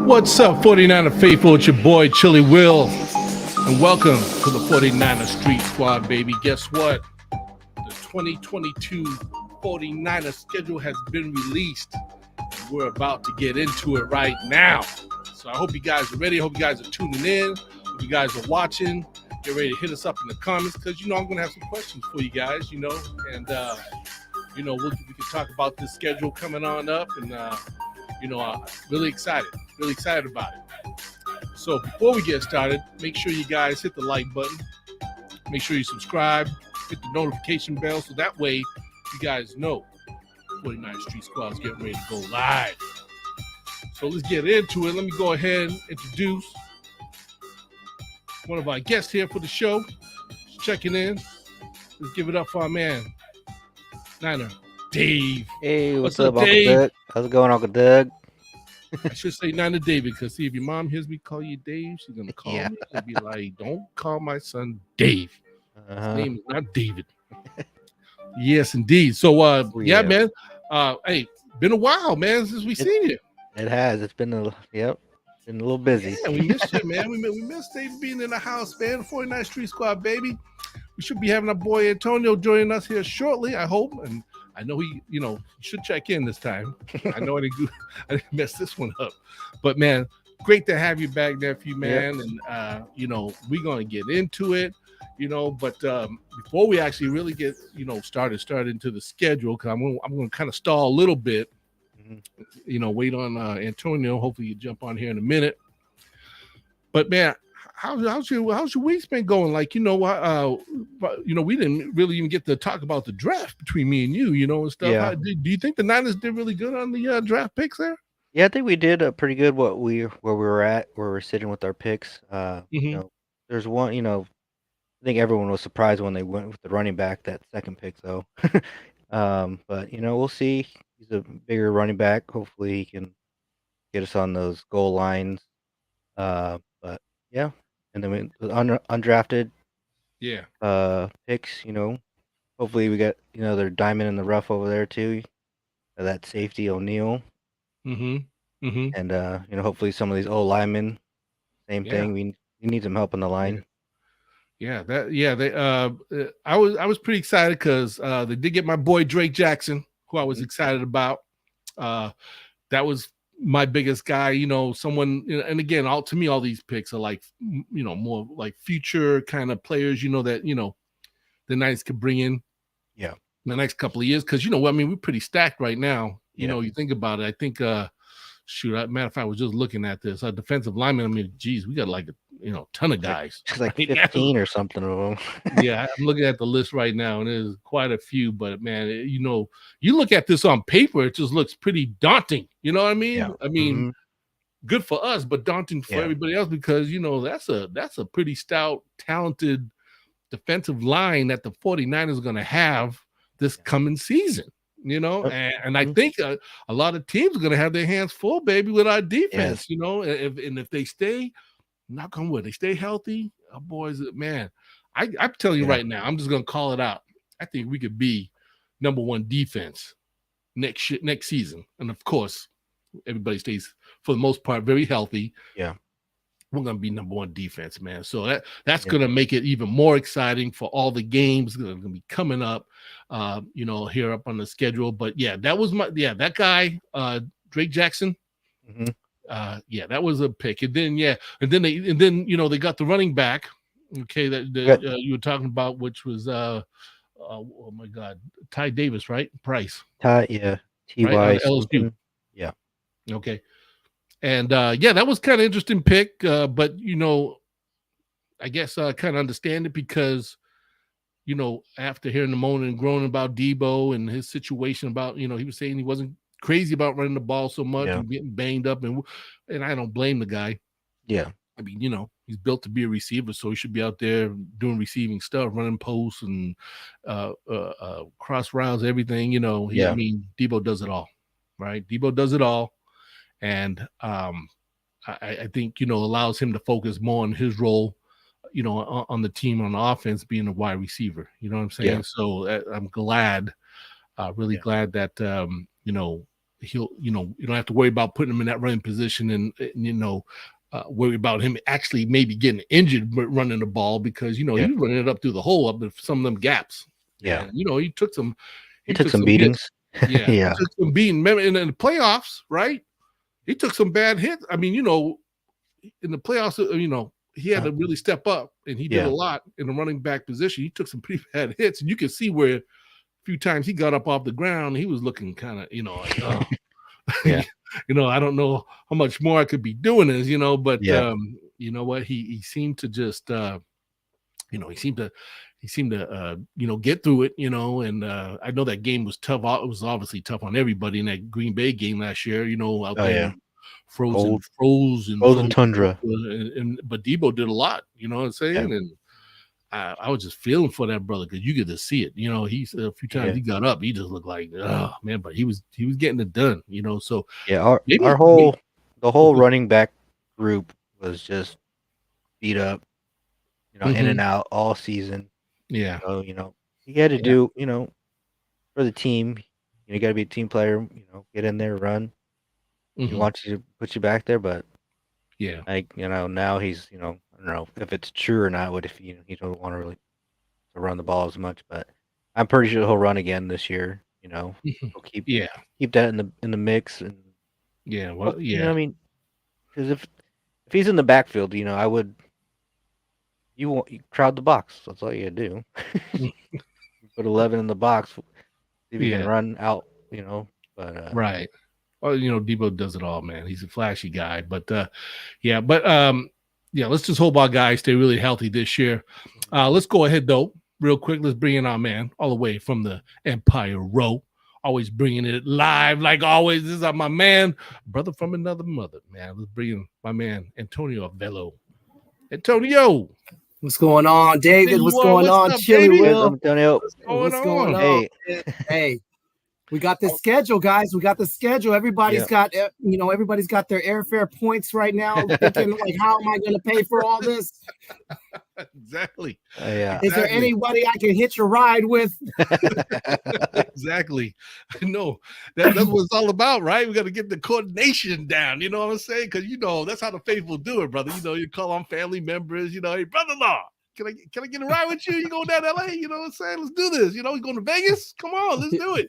What's up, 49er faithful? It's your boy Chili Will, and welcome to the 49er Street Squad, baby. Guess what? The 2022 49er schedule has been released. We're about to get into it right now. So I hope you guys are ready. I hope you guys are tuning in. Hope you guys are watching. Get ready to hit us up in the comments because I'm going to have some questions for you guys, and we can talk about this schedule coming on up, and really excited about it. So before we get started, make sure you guys hit the like button. Make sure you subscribe, hit the notification bell, so that way you guys know 49 Street Squad is getting ready to go live. So let's get into it. Let me go ahead and introduce one of our guests here for the show. Just checking in. Let's give it up for our man, Niner Dave. Hey, what's up, Uncle Dave? Doug? How's it going, Uncle Doug? I should say Niner David, because see, if your mom hears me call you Dave, she's gonna call me and be like, "Don't call my son Dave. His name is not David." Yes, indeed. So, man. Hey, been a while, man, since we seen you. It has. It's been been a little busy. Yeah, we missed you, man. We missed Dave being in the house, man. 49th Street Squad, baby. We should be having our boy Antonio joining us here shortly, I hope. And I know he should check in this time. I know I didn't mess this one up. But, man, great to have you back, nephew, man. Yep. And, we're going to get into it, But before we actually really get, started into the schedule, because I'm going to kind of stall a little bit, wait on Antonio. Hopefully you jump on here in a minute. But, man, how's your week's been going? Like, we didn't really even get to talk about the draft between me and you, and stuff. Yeah. Do you think the Niners did really good on the draft picks there? Yeah, I think we did pretty good. Where we were sitting with our picks. There's one. I think everyone was surprised when they went with the running back, that second pick, though. But we'll see. He's a bigger running back. Hopefully, he can get us on those goal lines. But yeah. And then undrafted picks, hopefully we get their diamond in the rough over there too. That safety O'Neal. And hopefully some of these old linemen, same thing. We need some help on the line. I was pretty excited because they did get my boy Drake Jackson, who I was excited about. That was my biggest guy, someone, and again, to me, all these picks are like, more like future kind of players, that, the Knights could bring in in the next couple of years. Cause we're pretty stacked right now. You think about it. I think, matter of fact, I was just looking at this. Our defensive lineman, we got like a ton of guys. It's like 15 or something of them. Yeah, I'm looking at the list right now, and there's quite a few. But man, you look at this on paper, it just looks pretty daunting. You know what I mean? Yeah. I mean, good for us, but daunting for everybody else because that's a pretty stout, talented defensive line that the 49ers are going to have this coming season. And I think a lot of teams are going to have their hands full, baby, with our defense. If they stay, knock on wood, they stay healthy, our boys, man. I'm telling you right now, I'm just going to call it out. I think we could be number one defense next season, and of course, everybody stays for the most part very healthy. Yeah. We're going to be number one defense, man. So that's going to make it even more exciting for all the games that are going to be coming up, here up on the schedule. But that was that guy, Drake Jackson. That was a pick. And then, they got the running back. Okay. That you were talking about, which was, oh my God, Ty Davis, right? Price. Ty, yeah. T.Y. Right? LSU. Yeah. Okay. And that was kind of interesting pick, but I guess I kind of understand it because, after hearing the moaning and groaning about Debo and his situation about, he was saying he wasn't crazy about running the ball so much and getting banged up, and I don't blame the guy. Yeah, I mean, he's built to be a receiver, so he should be out there doing receiving stuff, running posts and cross routes, everything. I mean, Debo does it all, right? Debo does it all. And I think, allows him to focus more on his role, on the team, on the offense, being a wide receiver. You know what I'm saying? Yeah. So I'm glad, really glad that, he'll, you don't have to worry about putting him in that running position and worry about him actually maybe getting injured running the ball because, he was running it up through the hole up in some of them gaps. Yeah. And, he took some beatings. Yeah. He took some beating. Remember in the playoffs, right? He took some bad hits. I mean, in the playoffs, he had to really step up, and he did a lot in the running back position. He took some pretty bad hits, and you can see where a few times he got up off the ground, he was looking kind of, like, oh, I don't know how much more I could be doing this, but you know what? He seemed to just, he seemed to get through it, and I know that game was tough. It was obviously tough on everybody in that Green Bay game last year, out there. Frozen tundra. But Debo did a lot, you know what I'm saying? Yeah. And I was just feeling for that brother because you get to see it. He's a few times he got up, he just looked like, oh man, but he was getting it done, So the whole running back group was just beat up, in and out all season. Yeah. So, you had to do, for the team, you got to be a team player, get in there, run. He wants you to put you back there, but now he's, I don't know if it's true or not. What if he don't want to really to run the ball as much? But I'm pretty sure he'll run again this year. He'll keep that in the mix and I mean, because if he's in the backfield, I would you crowd the box. That's all you gotta do. Put 11 in the box. See if you can run out. But right. Well, Debo does it all, man. He's a flashy guy, but let's just hope our guys stay really healthy this year. Let's go ahead though, real quick. Let's bring in our man all the way from the Empire Row, always bringing it live like always. This is my man, brother from another mother, man. Let's bring in my man Antonio Velo. Antonio, what's going on, David? What's going on, Chili Will? Antonio, what's going on? Hey. We got the schedule, guys. We got the schedule. Everybody's got, everybody's got their airfare points right now. Thinking like, how am I going to pay for all this? Exactly. Is there anybody I can hitch a ride with? Exactly. No, that's what it's all about, right? We got to get the coordination down. You know what I'm saying? Because that's how the faithful do it, brother. You call on family members. Hey, brother-in-law. Can I get a ride with you? You going down to LA? You know what I'm saying? Let's do this. You going to Vegas? Come on, let's do it.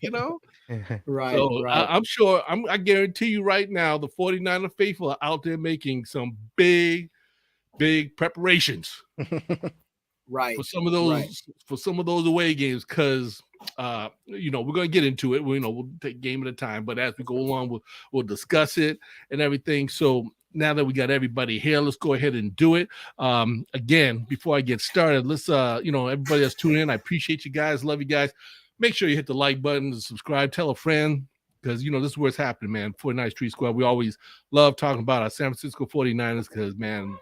Right. So right. I'm sure. I guarantee you right now, the 49er faithful are out there making some big preparations. Right. For some of those away games, because we're gonna get into it. We'll take game at a time, but as we go along, we'll discuss it and everything. So now that we got everybody here, let's go ahead and do it. Again, before I get started, let's everybody that's tuning in, I appreciate you guys, love you guys. Make sure you hit the like button and subscribe, tell a friend, because this is where it's happening, man. 49 Street Squad. We always love talking about our San Francisco 49ers because, man,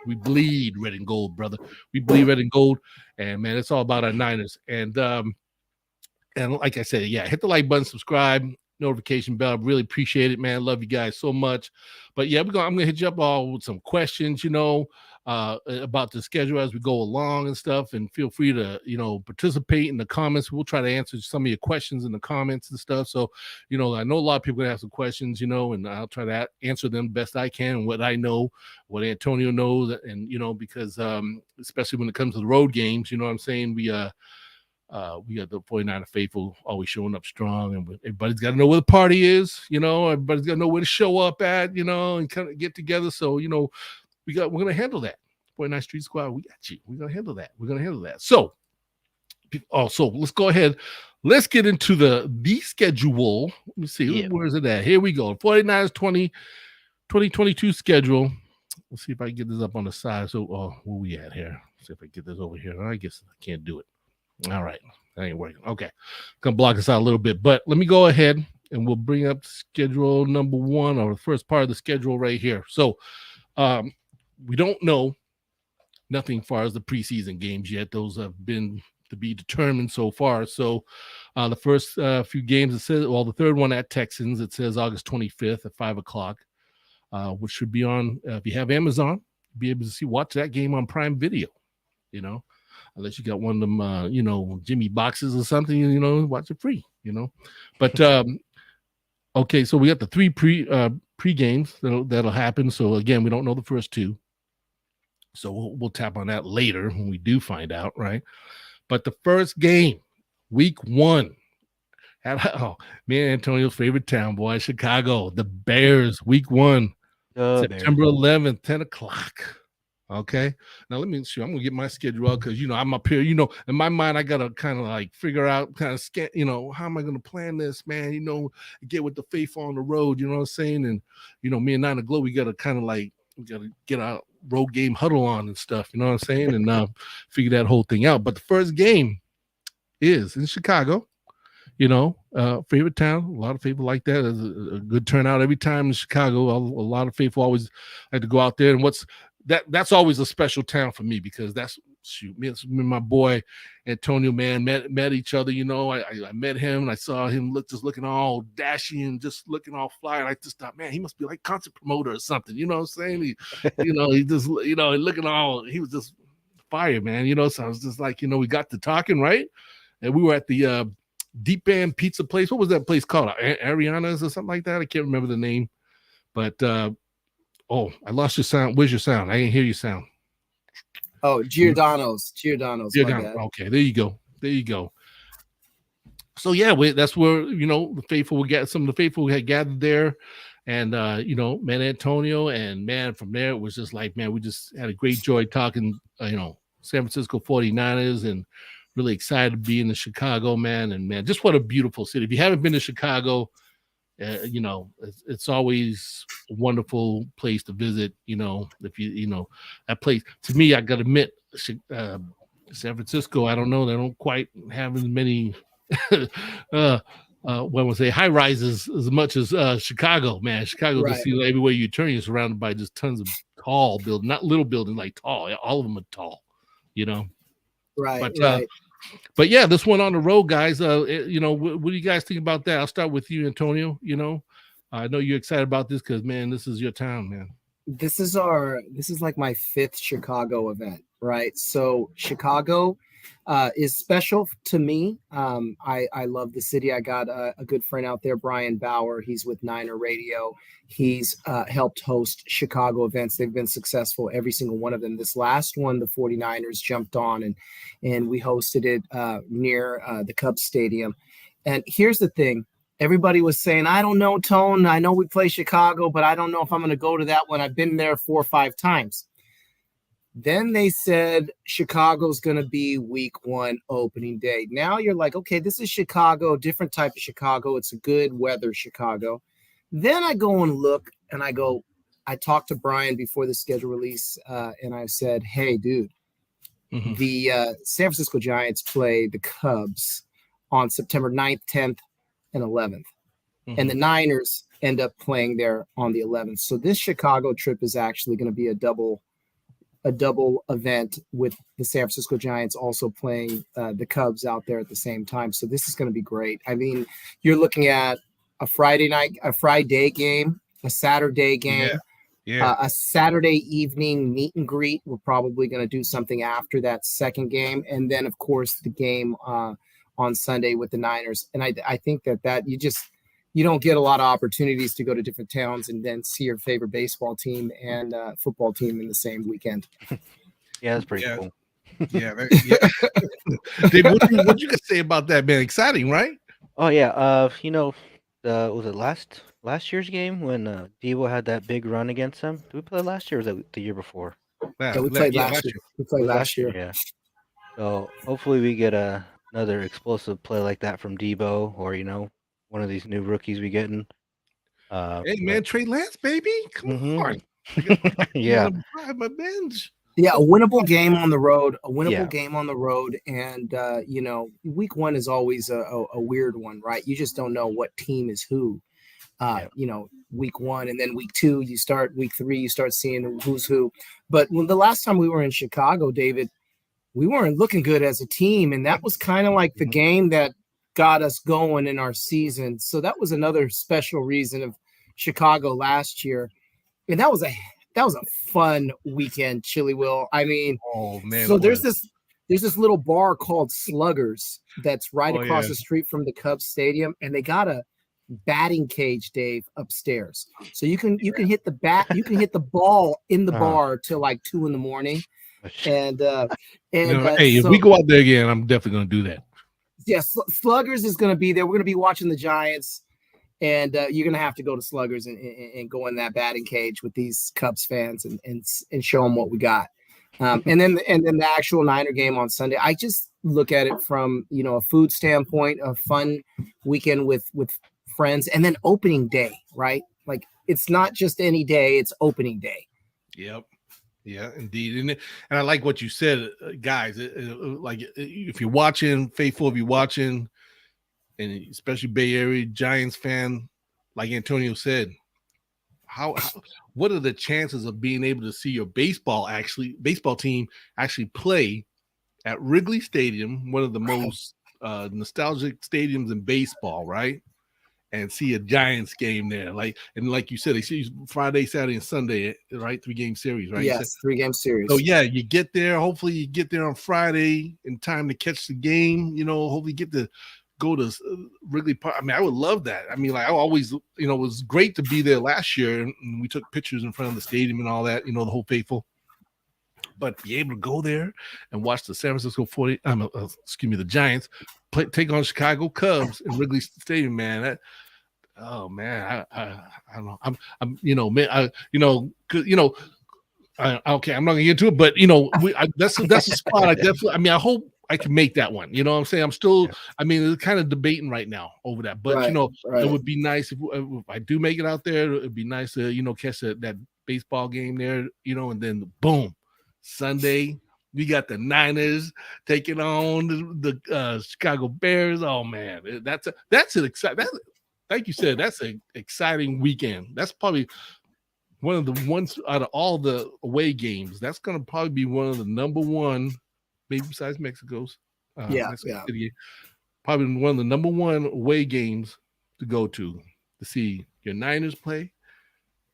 we bleed red and gold, brother. We bleed red and gold, and man, it's all about our Niners. And like I said, hit the like button, subscribe, notification bell. I really appreciate it, man. Love you guys so much. But I'm gonna hit you up all with some questions, about the schedule as we go along and stuff. And feel free to, participate in the comments. We'll try to answer some of your questions in the comments and stuff. So, I know a lot of people have some questions, and I'll try to answer them the best I can. And what I know, what Antonio knows, and because especially when it comes to the road games, what I'm saying, we got the 49er faithful always showing up strong, and everybody's got to know where the party is. Everybody's got to know where to show up at, and kind of get together. So, we're gonna handle that. 49 Street Squad, we got you. We're gonna handle that. So, let's go ahead. Let's get into the schedule. Let me see. Where is it at? Here we go. 49ers 2022 schedule. Let's see if I can get this up on the side. So, where we at here? Let's see if I get this over here. I guess I can't do it. All right, that ain't working. Okay, gonna block us out a little bit, but let me go ahead and we'll bring up schedule number 1, or the first part of the schedule right here. So, we don't know nothing as far as the preseason games yet. Those have been to be determined so far. So, the first few games, it says, the third one at Texans, it says August 25th at 5:00, which should be on. If you have Amazon, be able to watch that game on Prime Video. Unless you got one of them, Jimmy boxes or something, watch it free, But Okay, so we got the three pre games that'll happen. So again, we don't know the first two, so we'll tap on that later when we do find out, right? But the first game, week 1, oh, me and Antonio's favorite town, boy, Chicago, the Bears, week 1, September 11th, 10 o'clock. Okay. Now let me see. I'm gonna get my schedule out because I'm up here. In my mind, I gotta kind of like figure out, kind of scan. How am I gonna plan this, man? Get with the faithful on the road. You know what I'm saying? And me and Nine Glow, we gotta kind of like get our road game huddle on and stuff. You know what I'm saying? And figure that whole thing out. But the first game is in Chicago. Favorite town. A lot of people like that. There's a good turnout every time in Chicago. A lot of faithful always like to go out there. And that's always a special town for me because me and my boy Antonio, man, met each other. I met him and I saw him looking all dashy and just looking all fly. And I just thought, man, he must be like concert promoter or something. You know what I'm saying? He just, looking all, he was just fire, man. So I was just like, we got to talking, right? And we were at the Deep Band Pizza place. What was that place called? Ariana's or something like that. I can't remember the name, but oh, I lost your sound. Where's your sound? I didn't hear your sound. Oh, Giordano's. Giordano. Okay, there you go. So yeah, that's where the faithful will get some of the faithful had gathered there, and man, Antonio, and man, from there it was just like, man, we just had a great joy talking, San Francisco 49ers, and really excited to be in the Chicago, man, and man, just what a beautiful city. If you haven't been to Chicago, it's always a wonderful place to visit. If that place, to me, I gotta admit, San Francisco, I don't know, they don't quite have as many high rises as much as Chicago, man. Chicago, right. Just everywhere you turn, you're surrounded by just tons of tall buildings, not little buildings, like tall. All of them are tall, Right. But yeah, this one on the road, guys. What do you guys think about that? I'll start with you, Antonio. I know you're excited about this because, man, this is your town, man. This is like my 5th Chicago event, right? So Chicago is special to me. I love the city. I got a good friend out there, Brian Bauer. He's with Niner Radio. He's helped host Chicago events. They've been successful, every single one of them. This last one, the 49ers jumped on and we hosted it near the Cubs Stadium. And here's the thing. Everybody was saying, I don't know, Tone. I know we play Chicago, but I don't know if I'm going to go to that one. I've been there 4 or 5 times. Then they said Chicago's going to be week 1 opening day. Now you're like, okay, this is Chicago, different type of Chicago. It's a good weather Chicago. Then I go and look and I talked to Brian before the schedule release and I said, hey, dude, the San Francisco Giants play the Cubs on September 9th, 10th, and 11th. And the Niners end up playing there on the 11th. So this Chicago trip is actually going to be a double event with the San Francisco Giants also playing the Cubs out there at the same time. So this is going to be great. I mean, you're looking at a Friday game, a Saturday game, a Saturday evening meet and greet. We're probably going to do something after that second game. And then, of course, the game on Sunday with the Niners. And I think that you don't get a lot of opportunities to go to different towns and then see your favorite baseball team and football team in the same weekend. Yeah, that's pretty cool. Yeah. Dave, what you could say about that, man? Exciting, right? Oh yeah. Was it last year's game when Deebo had that big run against them? Did we play last year or was that the year before? Yeah, we played last year. We played last year. Yeah. So hopefully we get another explosive play like that from Deebo, or one of these new rookies we getting. Hey man, Trey Lance, baby, come on. Yeah, my bench. Yeah, a winnable game on the road. Game on the road, and week 1 is always a weird one, right? You just don't know what team is who. Week 1, and then week 2, week 3, you start seeing who's who. But when the last time we were in Chicago, David, we weren't looking good as a team, and that was kind of like the game that got us going in our season. So that was another special reason of Chicago last year, and that was a fun weekend, Chili Will. I mean, oh man! So there's this little bar called Sluggers that's right across the street from the Cubs Stadium, and they got a batting cage, Dave, upstairs. So you can hit the bat, you can hit the ball in the bar till like 2 a.m. And hey, if we go out there again, I'm definitely going to do that. Yeah, Sluggers is going to be there. We're going to be watching the Giants, and you're going to have to go to Sluggers and go in that batting cage with these Cubs fans and show them what we got. And then the actual Niner game on Sunday. I just look at it from a food standpoint, a fun weekend with friends, and then opening day, right? Like it's not just any day; it's opening day. Yep. Yeah, indeed. And I like what you said, guys. Like if you're watching, faithful, if you're watching, and especially Bay Area Giants fan, like Antonio said, how what are the chances of being able to see your baseball team actually play at Wrigley Stadium, one of the most nostalgic stadiums in baseball, right? And see a Giants game there. Like you said, they see Friday, Saturday, and Sunday, right? 3-game series, right? Yes, 3-game series. So yeah, you get there. Hopefully you get there on Friday in time to catch the game. Hopefully you get to go to Wrigley Park. I mean, I would love that. I mean, like I always, it was great to be there last year, and we took pictures in front of the stadium and all that, the whole faithful. But be able to go there and watch the San Francisco the Giants take on Chicago Cubs in Wrigley Stadium, man. I don't know. Okay, I'm not gonna get into it, but that's a spot. I definitely. I mean, I hope I can make that one. You know what I'm saying? I'm still. I mean, it's kind of debating right now over that, but it would be nice if I do make it out there. It'd be nice to catch that baseball game there. And then boom, Sunday. We got the Niners taking on the Chicago Bears. Oh man, that's an exciting. Like you said, that's an exciting weekend. That's probably one of the ones out of all the away games. That's going to probably be one of the number one, maybe besides Mexico's. Mexico City, probably one of the number one away games to go to see your Niners play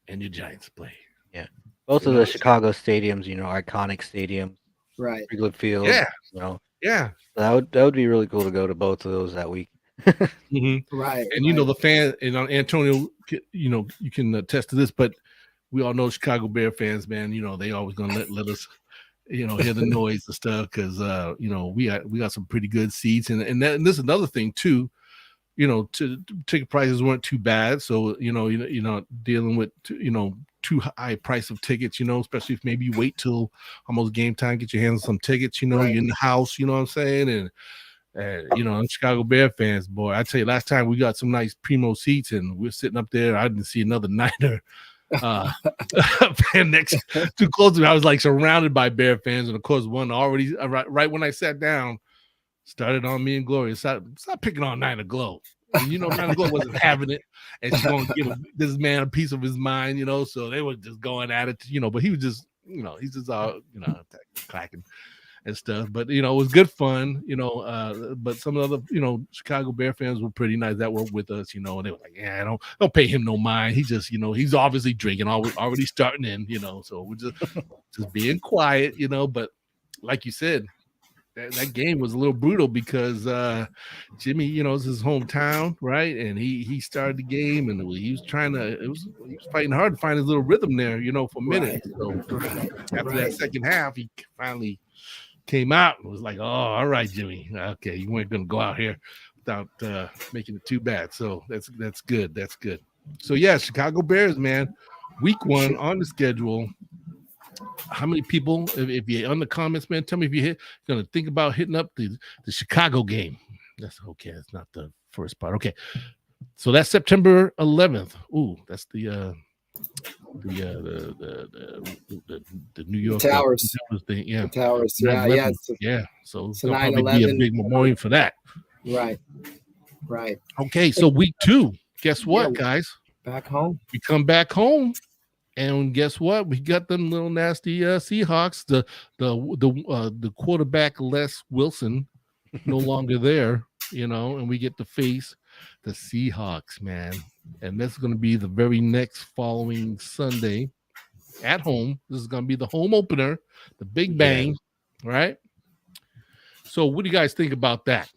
and your Giants play. Yeah, both of the Chicago stadiums, iconic stadiums. Right. Wrigley Field. Yeah. Yeah. So that would be really cool to go to both of those that week. Mm-hmm. Right. And the fan and Antonio, you can attest to this, but we all know Chicago Bear fans, man. They always gonna let us, hear the noise and stuff because we got some pretty good seats and this is another thing too. Ticket prices weren't too bad, so you're not dealing with too high price of tickets, especially if maybe you wait till almost game time, get your hands on some tickets, right. You're in the house, you know what I'm saying? And Chicago Bear fans, boy, I tell you, last time we got some nice primo seats and we're sitting up there. I didn't see another Niner fan next too close to me. I was like surrounded by Bear fans, and of course, one already right when I sat down started on me and Gloria. Stop picking on Niner Glow. And, Niner Glow wasn't having it, and she's going to give this man a piece of his mind, So they were just going at it, But he was just, he's just all, clacking and stuff. But it was good fun, But some of the other, Chicago Bear fans were pretty nice that were with us, and they were like, yeah, don't pay him no mind. He just, he's obviously drinking, already starting in, So we're just being quiet, But like you said. That game was a little brutal because Jimmy, it's his hometown, right? And he started the game, and he was he was fighting hard to find his little rhythm there, for a minute. Right. So after that second half, he finally came out and was like, "Oh, all right, Jimmy, okay, you weren't going to go out here without making it too bad." So that's good. That's good. So yeah, Chicago Bears, man, week 1 on the schedule. How many people, if you're on the comments, man, tell me if you're going to think about hitting up the Chicago game. That's okay. That's not the first part. Okay. So that's September 11th. Ooh, that's the New York Towers thing. Yeah. The Towers. Yeah. So it's going to probably be a big memorial for that. Right. Okay. So week 2, guess what, guys? Back home. We come back home. And guess what? We got them little nasty Seahawks. The quarterback Les Wilson no longer there, and we get to face the Seahawks, man. And this is going to be the very next following Sunday at home. This is going to be the home opener, the Big Bang, right? So, what do you guys think about that?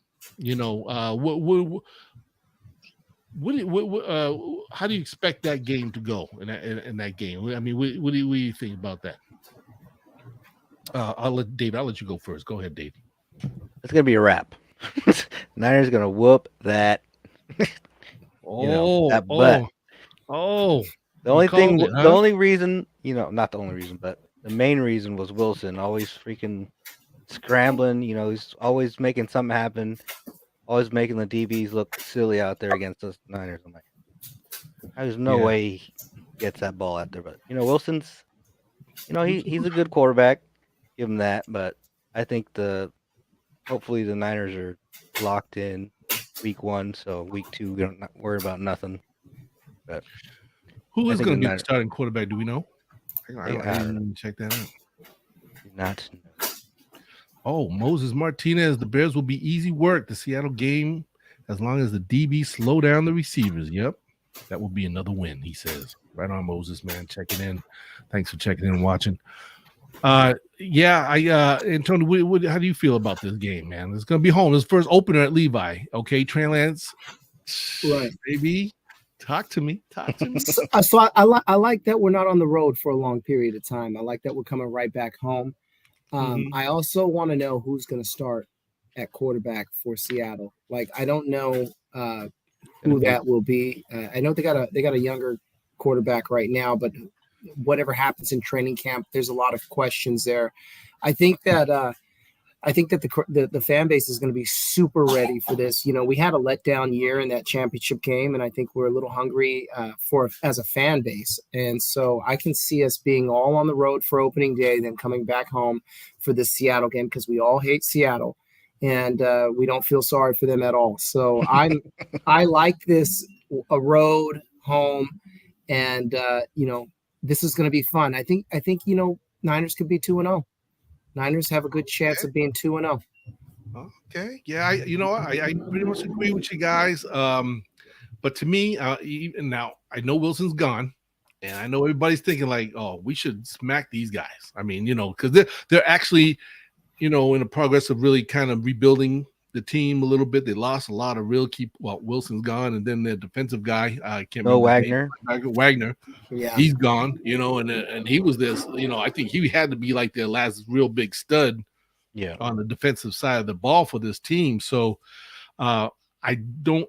how do you expect that game to go in that game? I mean, what do you think about that? I'll let you go first. Go ahead, Dave. It's gonna be a wrap. Niners gonna whoop that. Oh, that butt. The only reason, not the only reason, but the main reason was Wilson always freaking scrambling. He's always making something happen, always making the DBs look silly out there against us Niners. I'm like, there's no way he gets that ball out there. But Wilson's, he's a good quarterback. Give him that. But I think hopefully the Niners are locked in week 1, so week 2 we don't worry about nothing. But who is going to be the starting quarterback? Do we know? I didn't check that out. Not. Oh, Moses Martinez. The Bears will be easy work. The Seattle game, as long as the DB slow down the receivers. Yep, that will be another win. He says. Right on, Moses, man. Checking in. Thanks for checking in and watching. And Tony, how do you feel about this game, man? It's going to be home. This first opener at Levi. Okay, Trey Lance. Right, baby. Talk to me. So I like that we're not on the road for a long period of time. I like that we're coming right back home. I also want to know who's going to start at quarterback for Seattle. Like, I don't know who that will be. I know they got a younger quarterback right now, but whatever happens in training camp, there's a lot of questions there. I think that the fan base is going to be super ready for this. We had a letdown year in that championship game, and I think we're a little hungry as a fan base. And so I can see us being all on the road for opening day, then coming back home for the Seattle game, because we all hate Seattle, and we don't feel sorry for them at all. So I like this, a road home, and this is going to be fun. I think Niners could be 2-0. Niners have a good chance of being 2-0. Okay. Yeah, I pretty much agree with you guys. But to me, even now, I know Wilson's gone, and I know everybody's thinking like, oh, we should smack these guys. I mean, because they're actually, in the progress of really kind of rebuilding the team a little bit. They lost a lot of real key. Well, Wilson's gone, and then their defensive guy, I can't remember. Wagner. Yeah, he's gone. And he was this. I think he had to be like their last real big stud. Yeah, on the defensive side of the ball for this team. So, I don't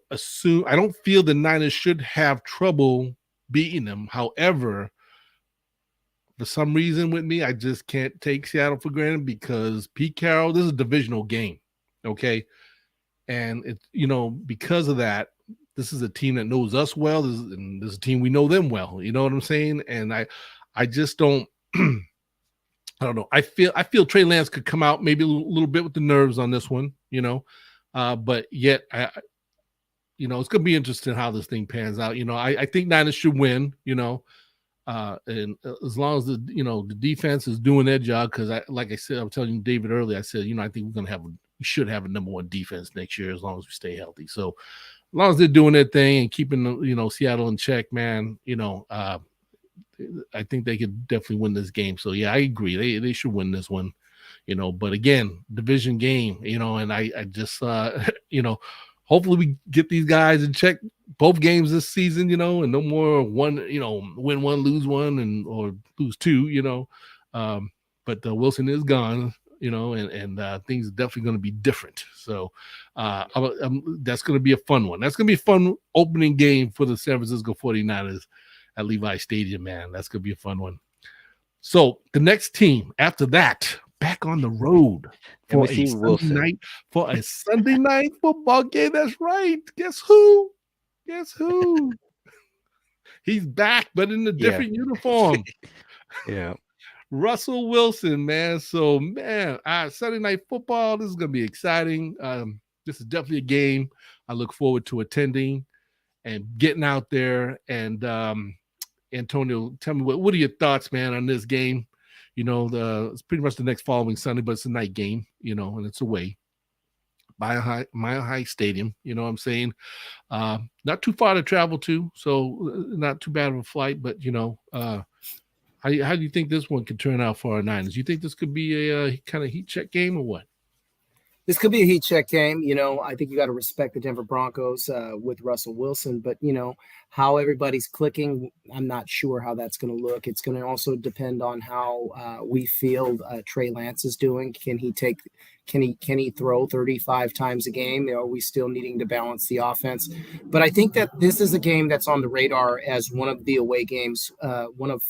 feel the Niners should have trouble beating them. However, for some reason with me, I just can't take Seattle for granted, because Pete Carroll, this is a divisional game. Okay. And it's, because of that, this is a team that knows us well. This is a team we know them well. You know what I'm saying? And I just don't, I don't know. I feel Trey Lance could come out maybe a little bit with the nerves on this one, but yet it's going to be interesting how this thing pans out. I think Niners should win, and as long as the defense is doing their job, because like I said, I was telling David earlier, I said, I think we should have a number 1 defense next year as long as we stay healthy. So as long as they're doing their thing and keeping Seattle in check, man, I think they could definitely win this game. So yeah, I agree. They should win this one, but again, division game, and I just hopefully we get these guys in check both games this season, and no more win 1, lose 1, or lose 2, but Wilson is gone, and things are definitely going to be different. So that's going to be a fun one. That's going to be a fun opening game for the San Francisco 49ers at Levi Stadium, man. That's going to be a fun one. So the next team after that, back on the road for a Sunday night football game. That's right. Guess who? He's back, but in a different uniform. Yeah. Russell Wilson, man. So, man, Sunday night football, this is going to be exciting. This is definitely a game I look forward to attending and getting out there. And Antonio, tell me, what are your thoughts, man, on this game? It's pretty much the next following Sunday, but it's a night game, and it's away. Mile High Stadium, you know what I'm saying? Not too far to travel to, so not too bad of a flight, but, how do you think this one could turn out for our Niners? You think this could be a kind of heat check game or what? This could be a heat check game. I think you got to respect the Denver Broncos with Russell Wilson, but how everybody's clicking, I'm not sure how that's going to look. It's going to also depend on how we feel Trey Lance is doing. Can he throw 35 times a game? Are we still needing to balance the offense? But I think that this is a game that's on the radar as one of the away games, one of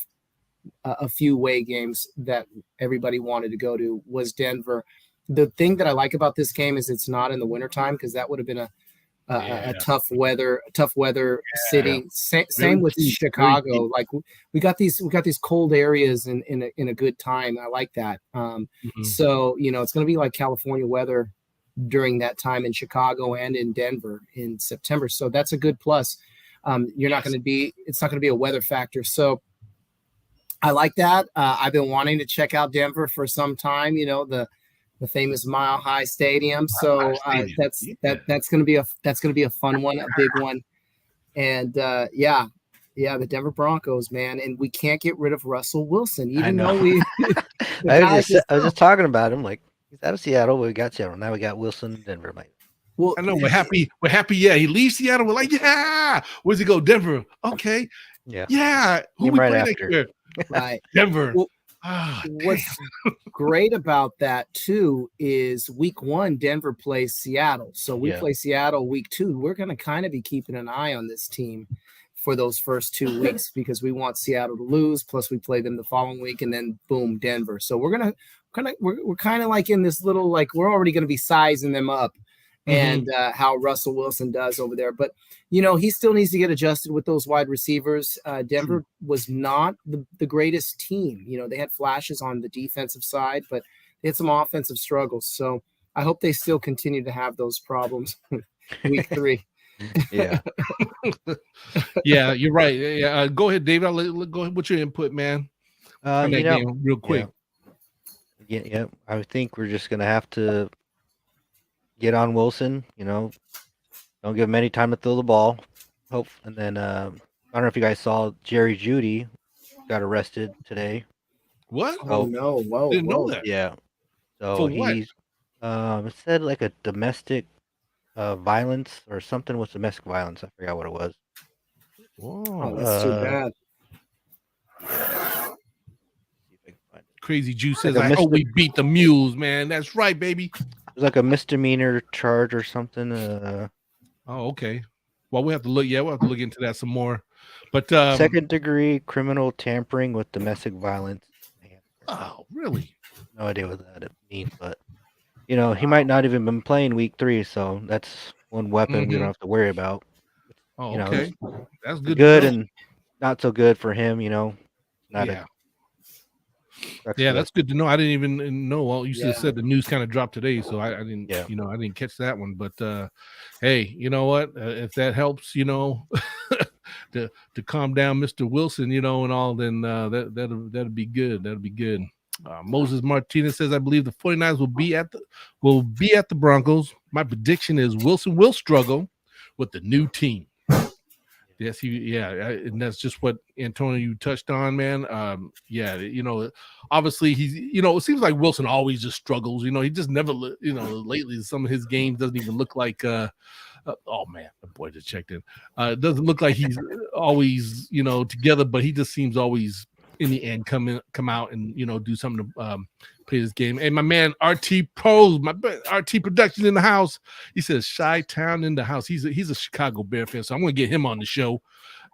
a few away games that everybody wanted to go to was Denver. The thing that I like about this game is it's not in the wintertime, because that would have been a tough weather city. Same with Chicago. Like we got these cold areas in a good time. I like that. So it's going to be like California weather during that time in Chicago and in Denver in September. So that's a good plus. It's not going to be a weather factor. So I like that. I've been wanting to check out Denver for some time. The famous Mile High Stadium. So that's going to be a fun one, a big one. And the Denver Broncos, man, and we can't get rid of Russell Wilson, even though we. I was just talking about him. Like, he's out of Seattle. We got Seattle. Now we got Wilson in Denver. Like, well, I know we're happy. Yeah, he leaves Seattle. We're like, yeah. Where's he go? Denver. Okay. Yeah. Who we right play after. next year? Right. Denver. Well, what's great about that too is week 1 Denver plays Seattle, so we play Seattle week 2. We're going to kind of be keeping an eye on this team for those first 2 weeks because we want Seattle to lose, plus we play them the following week, and then boom, Denver. So we're kind of like in this little, like, we're already going to be sizing them up and how Russell Wilson does over there. But he still needs to get adjusted with those wide receivers. Denver was not the greatest team. They had flashes on the defensive side, but they had some offensive struggles. So I hope they still continue to have those problems week 3. Yeah. Yeah, you're right. Yeah, go ahead, Dave. Go ahead. What's your input, man? Game real quick. Yeah. I think we're just gonna have to get on Wilson. Don't give him any time to throw the ball. And then I don't know if you guys saw Jerry Jeudy got arrested today. What? Oh no! Whoa! Didn't know that. Yeah. So For what? he's it said like a domestic violence or something with domestic violence. I forgot what it was. Whoa, that's too bad. Crazy Juice says, "I hope we beat the Mules, man." That's right, baby. It's like a misdemeanor charge or something. Oh, okay. Well, we have to look. Yeah, we'll have to look into that some more. But second-degree criminal tampering with domestic violence. Oh, really? No idea what that means, but he might not even been playing week 3, so that's one weapon we don't have to worry about. Oh, okay. That's good. Good and not so good for him. That's good to know. I didn't even know. Well, you said the news kind of dropped today, so I didn't. Yeah. I didn't catch that one. But hey, you know what? If that helps, to calm down Mr. Wilson, and all, then that'll be good. That'll be good. Moses Martinez says, "I believe the 49ers will be at the Broncos. My prediction is Wilson will struggle with the new team." Yes, and that's just what Antonio you touched on, man. Obviously he's, it seems like Wilson always just struggles. He just never, lately some of his games doesn't even look like. Oh man, the boy just checked in. It doesn't look like he's always, together, but he just seems always in the end come out and do something to play this game. And my man RT Pros, my RT Production in the house. He says Chi-Town in the house. He's a Chicago Bear fan, so I'm gonna get him on the show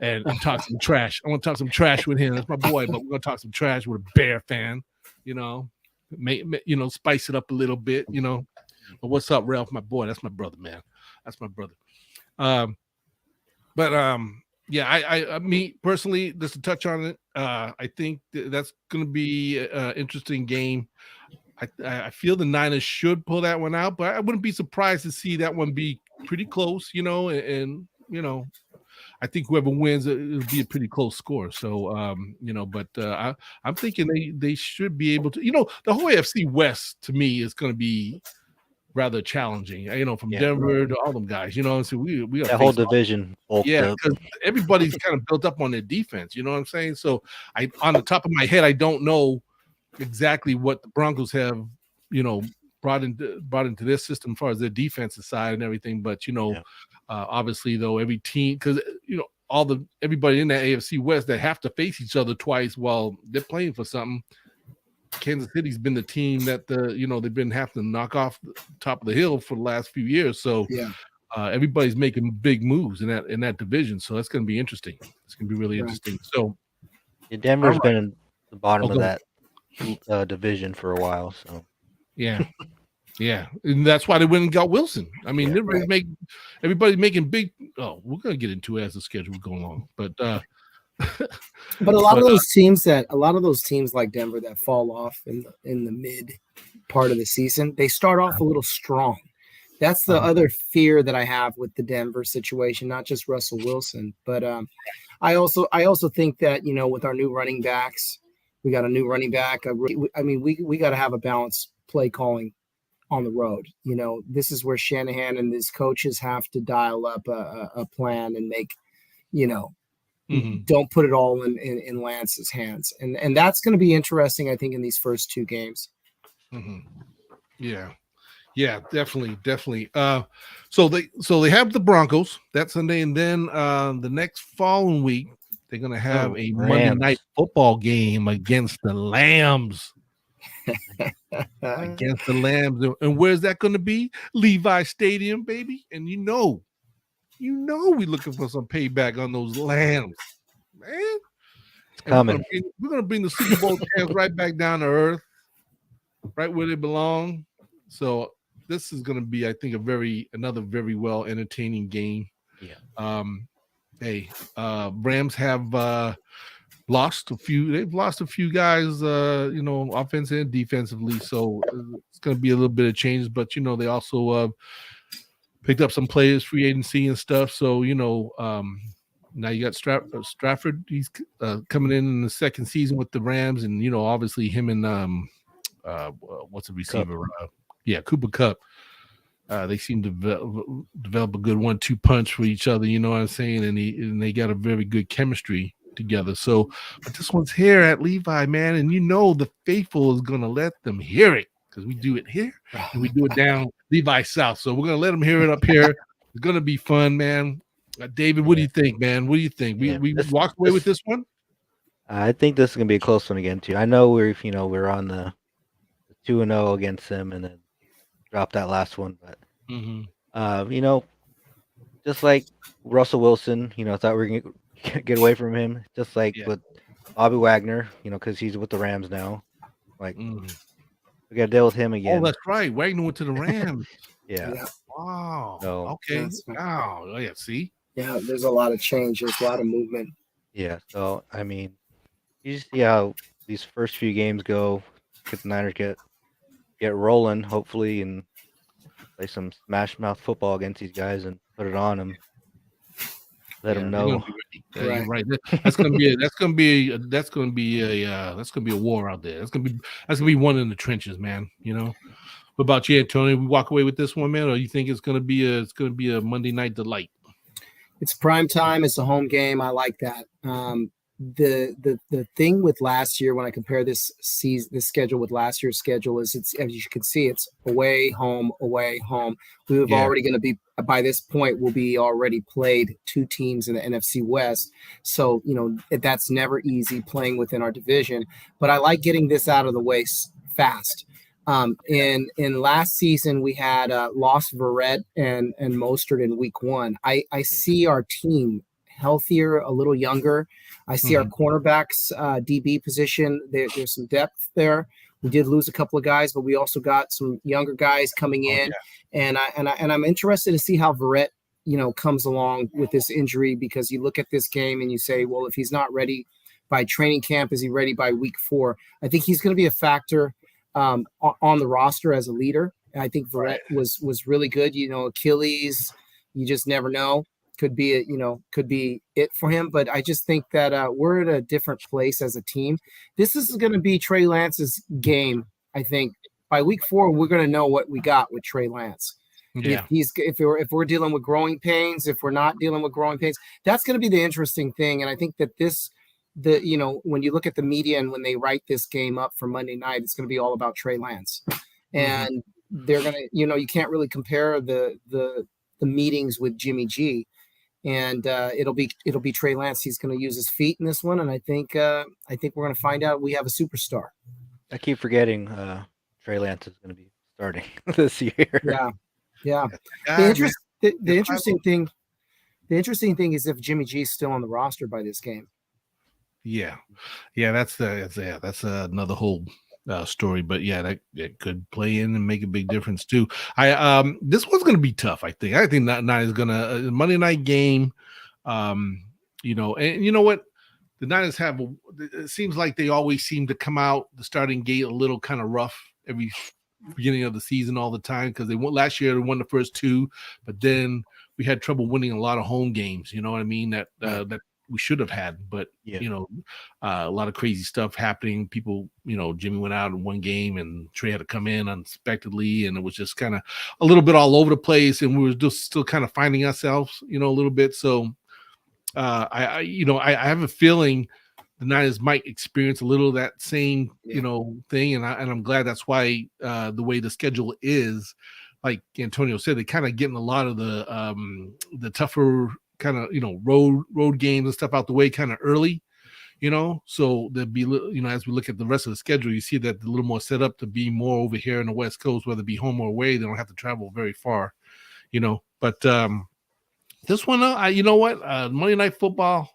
and talk some trash. I want to talk some trash with him. That's my boy, but we're gonna talk some trash with a Bear fan. Spice it up a little bit. But what's up, Ralph? My boy, that's my brother, man. That's my brother. I me personally, just to touch on it, I think that's going to be an interesting game. I feel the Niners should pull that one out, but I wouldn't be surprised to see that one be pretty close, and I think whoever wins, it'll be a pretty close score. So, I'm thinking they should be able to, the whole AFC West to me is going to be rather challenging, from Denver to all them guys, so we got that whole division. Because everybody's kind of built up on their defense, you know what I'm saying? So on the top of my head, I don't know exactly what the Broncos have, brought into their system as far as their defensive side and everything. But obviously though, every team, because everybody in that AFC West that have to face each other twice while they're playing for something. Kansas City's been the team that they've been having to knock off the top of the hill for the last few years. So everybody's making big moves in that division. So that's going to be interesting. It's going to be really interesting. So Denver's been in the bottom of that division for a while. So yeah, and that's why they went and got Wilson. I mean, everybody's making big. Oh, we're going to get into it as the schedule going along, but. But a lot of those teams like Denver that fall off in the mid part of the season, they start off a little strong. That's the other fear that I have with the Denver situation, not just Russell Wilson, but I also think that with our new running backs, we got a new running back. We got to have a balanced play calling on the road. This is where Shanahan and his coaches have to dial up a plan and make don't put it all in Lance's hands. And that's going to be interesting, I think, in these first two games. Mm-hmm. Yeah, definitely. So they have the Broncos that Sunday, and then the next following week, they're going to have a Monday night football game against the Lambs. Against the Lambs. And where's that going to be? Levi Stadium, baby. And we're looking for some payback on those Lambs, man. It's coming. We're gonna bring the Super Bowl champs right back down to earth, right where they belong. So this is gonna be, I think, another very well entertaining game. Yeah. Rams have lost a few. They've lost a few guys, offensively and defensively. So it's gonna be a little bit of changes, but they also picked up some players, free agency and stuff. So, now you got Stratford. He's coming in the second season with the Rams. And, obviously him and what's the receiver? Cooper Kupp. They seem to develop a good 1-2 punch for each other. You know what I'm saying? And they got a very good chemistry together. So, but this one's here at Levi, man. And the faithful is going to let them hear it. Because we do it here and we do it down Levi South. So we're going to let them hear it up here. It's going to be fun, man. David, what do you think, man? What do you think? We walked away with this one? I think this is going to be a close one again, too. I know we're on the 2-0 against them and then dropped that last one. But, just like Russell Wilson, thought we were going to get away from him. Just like with Bobby Wagner, because he's with the Rams now. We got to deal with him again. Oh, that's right. Wagner went to the Rams. Yeah. Wow. So, okay. Wow. Oh, yeah. See? Yeah, there's a lot of change. There's a lot of movement. Yeah. So, I mean, you just see how these first few games go. Get the Niners get rolling, hopefully, and play some smash mouth football against these guys and put it on them. Let them know. Right. That's gonna be a war out there. That's gonna be one in the trenches, man. What about you, Antonio? We walk away with this one, man, or you think it's gonna be a Monday night delight? It's prime time. It's a home game. I like that. The thing with last year, when I compare this schedule with last year's schedule, is it's, as you can see, it's away, home, away, home. We've already going to be, by this point, we'll be already played 2 teams in the NFC West. So, that's never easy playing within our division, but I like getting this out of the way fast. In last season, we had lost Verrett and Mostert in week 1. I see our team healthier, a little younger. I see our cornerbacks DB position. There's some depth there. We did lose a couple of guys, but we also got some younger guys coming in, and I'm interested to see how Verrett, comes along with this injury, because you look at this game and you say, well, if he's not ready by training camp, is he ready by week 4? I think he's going to be a factor on the roster as a leader. And I think Verrett was really good. Achilles, you just never know. Could be it for him, but I just think that we're at a different place as a team. This is going to be Trey Lance's game. I think by week 4 we're going to know what we got with Trey Lance. Yeah. If we're dealing with growing pains, if we're not dealing with growing pains, that's going to be the interesting thing. And I think that when you look at the media and when they write this game up for Monday night, it's going to be all about Trey Lance. And they're gonna, you can't really compare the meetings with Jimmy G, and it'll be Trey Lance. He's going to use his feet in this one, and I think we're going to find out we have a superstar. I keep forgetting Trey Lance is going to be starting this year. Yeah. The interesting thing is if Jimmy G is still on the roster by this game. Yeah, that's another whole story, but yeah, that could play in and make a big difference too. This one's going to be tough. I think that night is going to Monday night game. And you know what, the Niners have. It seems like they always seem to come out the starting gate a little kind of rough every beginning of the season all the time, because last year they won the first two, but then we had trouble winning a lot of home games. You know what I mean? That we should have had, but a lot of crazy stuff happening. People, Jimmy went out in one game and Trey had to come in unexpectedly, and it was just kind of a little bit all over the place, and we were just still kind of finding ourselves, a little bit. So I have a feeling the Niners might experience a little of that same, thing. And I'm glad that's why the way the schedule is, like Antonio said, they kind of getting a lot of the tougher kind of, road games and stuff out the way kind of early, so there'll be, as we look at the rest of the schedule, you see that a little more set up to be more over here in the West Coast, whether it be home or away. They don't have to travel very far, but this one, Monday Night Football,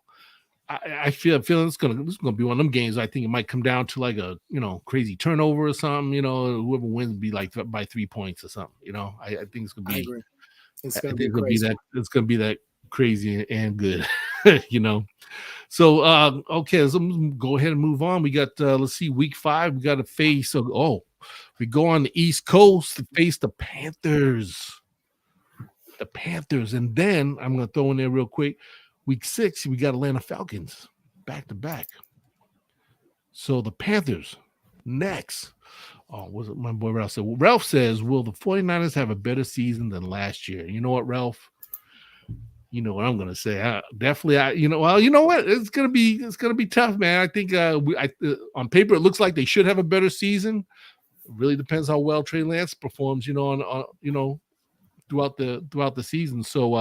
I feel it's gonna be one of them games. I think it might come down to like a crazy turnover or something. Whoever wins be like by 3 points or something. I think it's gonna be. I agree. It's gonna be that. It's gonna be that crazy and good. So okay, so go ahead and move on. We got let's see, week 5. We got to face. We go on the East Coast to face the Panthers. And then I'm gonna throw in there real quick. Week 6, we got Atlanta Falcons back to back. So the Panthers next. Oh, was it my boy Ralph said? Well, Ralph says, will the 49ers have a better season than last year? You know what, Ralph? You know what I'm gonna say. Definitely. You know what? It's gonna be tough, man. I think on paper it looks like they should have a better season. It really depends how well Trey Lance performs, on throughout the season. So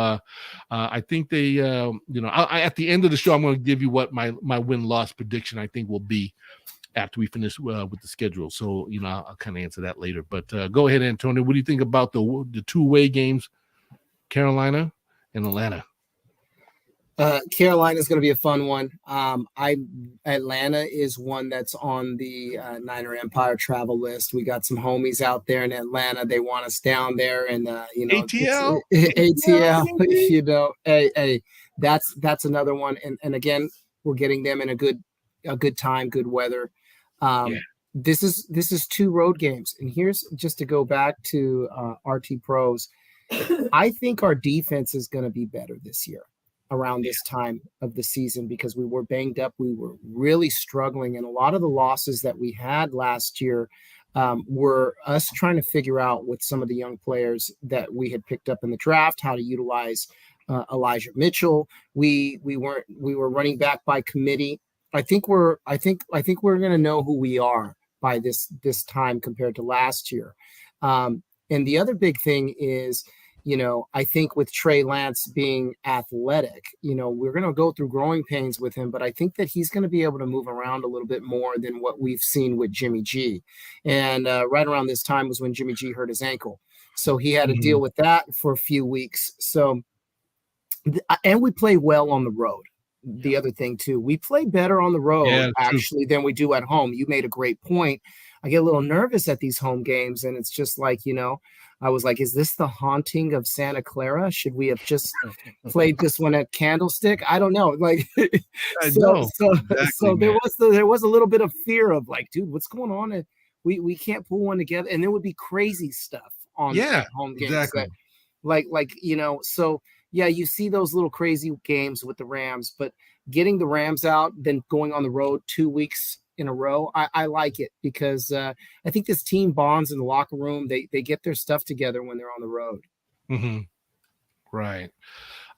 I think they at the end of the show I'm going to give you what my win-loss prediction I think will be after we finish with the schedule. So I'll kind of answer that later, but go ahead, Antonio. What do you think about the two away games, Carolina and Atlanta? Carolina is going to be a fun one. Atlanta is one that's on the Niner Empire travel list. We got some homies out there in Atlanta. They want us down there, and ATL, ATL. Hey, that's another one. And again, we're getting them in a good time, good weather. This is 2 road games, and here's just to go back to RT Pros. I think our defense is going to be better this year around this time of the season, because we were banged up. We were really struggling. And a lot of the losses that we had last year were us trying to figure out with some of the young players that we had picked up in the draft, how to utilize Elijah Mitchell. We were running back by committee. I think we're going to know who we are by this time compared to last year. And the other big thing is, I think with Trey Lance being athletic, we're going to go through growing pains with him, but I think that he's going to be able to move around a little bit more than what we've seen with Jimmy G. And right around this time was when Jimmy G hurt his ankle. So he had to deal with that for a few weeks. So, and we play well on the road. The other thing too, we play better on the road actually than we do at home. You made a great point. I get a little nervous at these home games, and it's just like, I was like, is this the haunting of Santa Clara? Should we have just played this one at Candlestick? I don't know. Like, so there was a little bit of fear of like, dude, what's going on? And we can't pull one together, and there would be crazy stuff on home games. Exactly. So yeah, you see those little crazy games with the Rams, but getting the Rams out, then going on the road 2 weeks in a row, I like it, because I think this team bonds in the locker room. They get their stuff together when they're on the road. Mm-hmm. Right.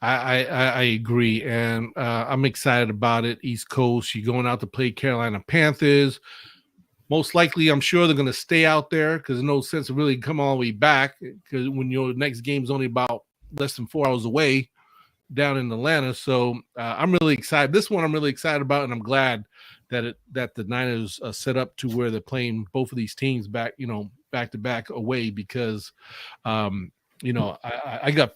I agree, and I'm excited about it. East Coast, you're going out to play Carolina Panthers. most likely, I'm sure they're going to stay out there because there's no sense of really come all the way back because when your next game's only about less than 4 hours away down in Atlanta. So I'm really excited. This one I'm really excited about, and I'm glad that the Niners set up to where they're playing both of these teams back to back away because I got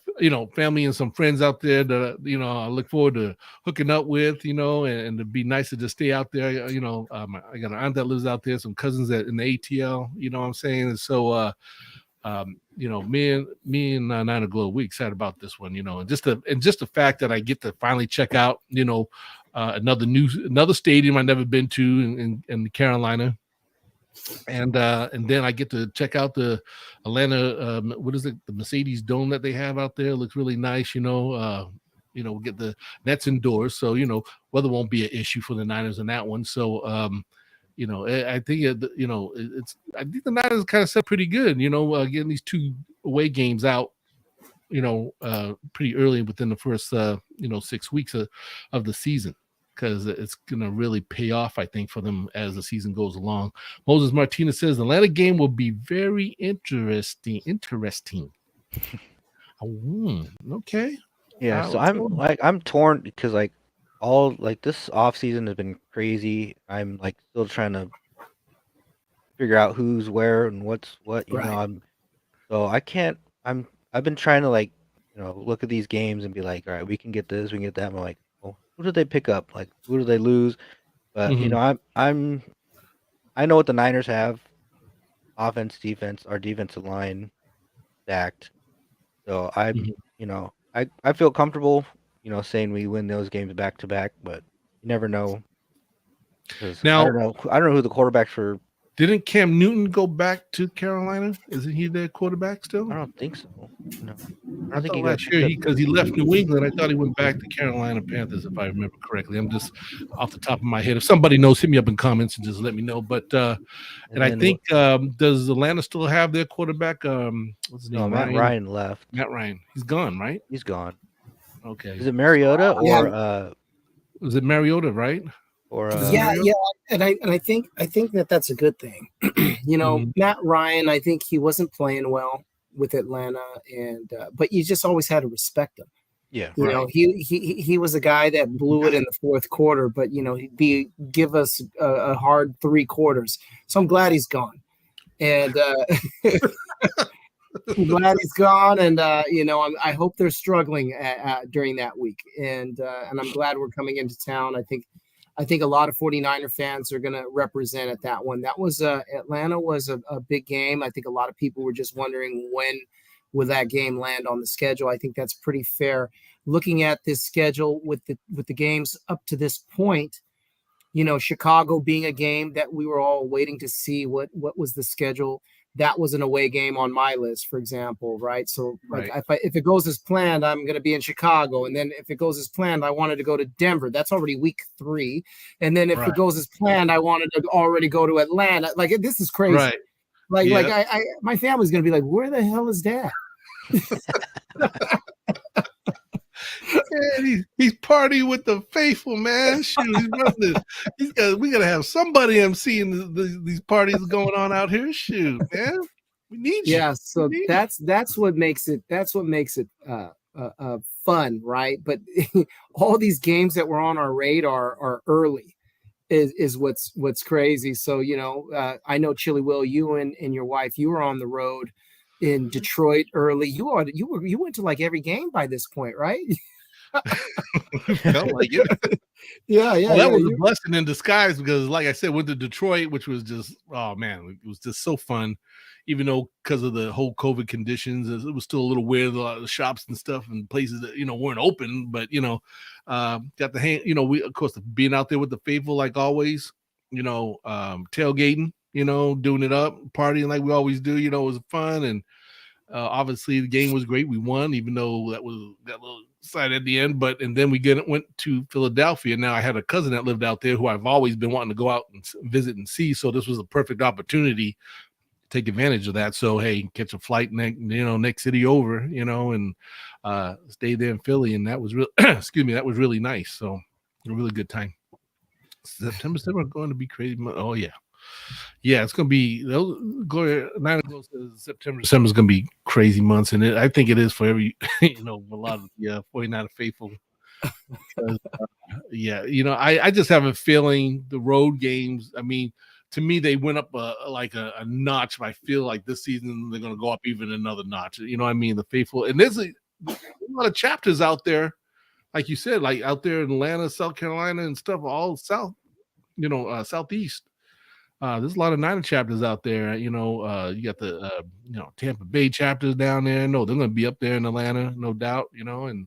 family and some friends out there that I look forward to hooking up with, and it'd be nice to just stay out there. I got an aunt that lives out there, some cousins that in the ATL. You know what I'm saying? And so me and Niner Glow, we excited about this one, and just the fact that I get to finally check out, another stadium I've never been to in Carolina. And then I get to check out the Atlanta, what is it? The Mercedes Dome that they have out there. It looks really nice, get the nets indoors. So, weather won't be an issue for the Niners in that one. So, I think, I think the Niners kind of set pretty good, getting these 2 away games out, pretty early within the first, 6 weeks of the season. Because it's going to really pay off, I think, for them as the season goes along. Moses Martinez says the Atlanta game will be very interesting. Okay. Yeah, so I'm torn because this offseason has been crazy. I'm still trying to figure out who's where and what's what. I've been trying to look at these games and be like, all right, we can get this, we can get that. I'm like, who did they pick up? Who did they lose? But I know what the Niners have: offense, defense, our defensive line stacked. So I feel comfortable, saying we win those games back to back. But you never know. Now I don't know who the quarterbacks for. Didn't Cam Newton go back to Carolina? Isn't he their quarterback still? I don't think so. No. I think last year because he left New England. I thought he went back to Carolina Panthers, if I remember correctly. I'm just off the top of my head. If somebody knows, hit me up in comments and just let me know. But and I think does Atlanta still have their quarterback? What's his name? No, Matt Ryan left. Matt Ryan, he's gone, right? He's gone. Okay. Is it Mariota or was it Mariota, right? Or yeah, and I think that's a good thing. Matt Ryan, I think he wasn't playing well with Atlanta, and but you just always had to respect him. Yeah, he was a guy that blew it in the fourth quarter, but he'd give us a hard 3 quarters. So I'm glad he's gone, and I'm glad he's gone, and I hope they're struggling during that week, and I'm glad we're coming into town. I think a lot of 49er fans are going to represent at that one. That was Atlanta was a big game. I think a lot of people were just wondering when will that game land on the schedule. I think that's pretty fair. Looking at this schedule with the games up to this point, Chicago being a game that we were all waiting to see what was the schedule. That was an away game on my list, for example, right? So if it goes as planned, I'm going to be in Chicago. And then if it goes as planned, I wanted to go to Denver. That's already week 3. And then if it goes as planned, I wanted to already go to Atlanta. This is crazy. Right. I my family's going to be like, where the hell is Dad? Man, he's partying with the faithful, man. Shoot, we gotta have somebody emceeing these parties going on out here. Shoot, man, we need you. Yeah, so that's what makes it fun, right? But all these games that were on our radar are early, is what's crazy. So I know Chili Will, you and your wife, you were on the road in Detroit early. You went to every game by this point, right? Felt like it. Yeah. Well, that was a blessing in disguise because, like I said, went to Detroit, which was just, oh man, it was just so fun. Even though because of the whole COVID conditions, it was still a little weird. A lot of the shops and stuff and places that weren't open, but got the hand. We of course being out there with the faithful, like always. Tailgating. Doing it up, partying like we always do. It was fun and. Obviously, the game was great. We won, even though that little side at the end. And then we went to Philadelphia. Now I had a cousin that lived out there who I've always been wanting to go out and visit and see. So this was a perfect opportunity to take advantage of that. So hey, catch a flight next city over, and stay there in Philly. And that was real. That was really nice. So a really good time. September 7th going to be crazy. Oh yeah. yeah, it's gonna be Nine goes to September. December is gonna be crazy months, and I think it is for every a lot of the 49er faithful. Because, yeah, I just have a feeling the road games. I mean, to me, they went up like a notch. I feel like this season they're gonna go up even another notch. You know what I mean? The faithful, and there's a lot of chapters out there, like you said, like out there in Atlanta, South Carolina, and stuff, all south, southeast. There's a lot of Niner chapters out there. You got the Tampa Bay chapters down there. No, they're going to be up there in Atlanta, no doubt. And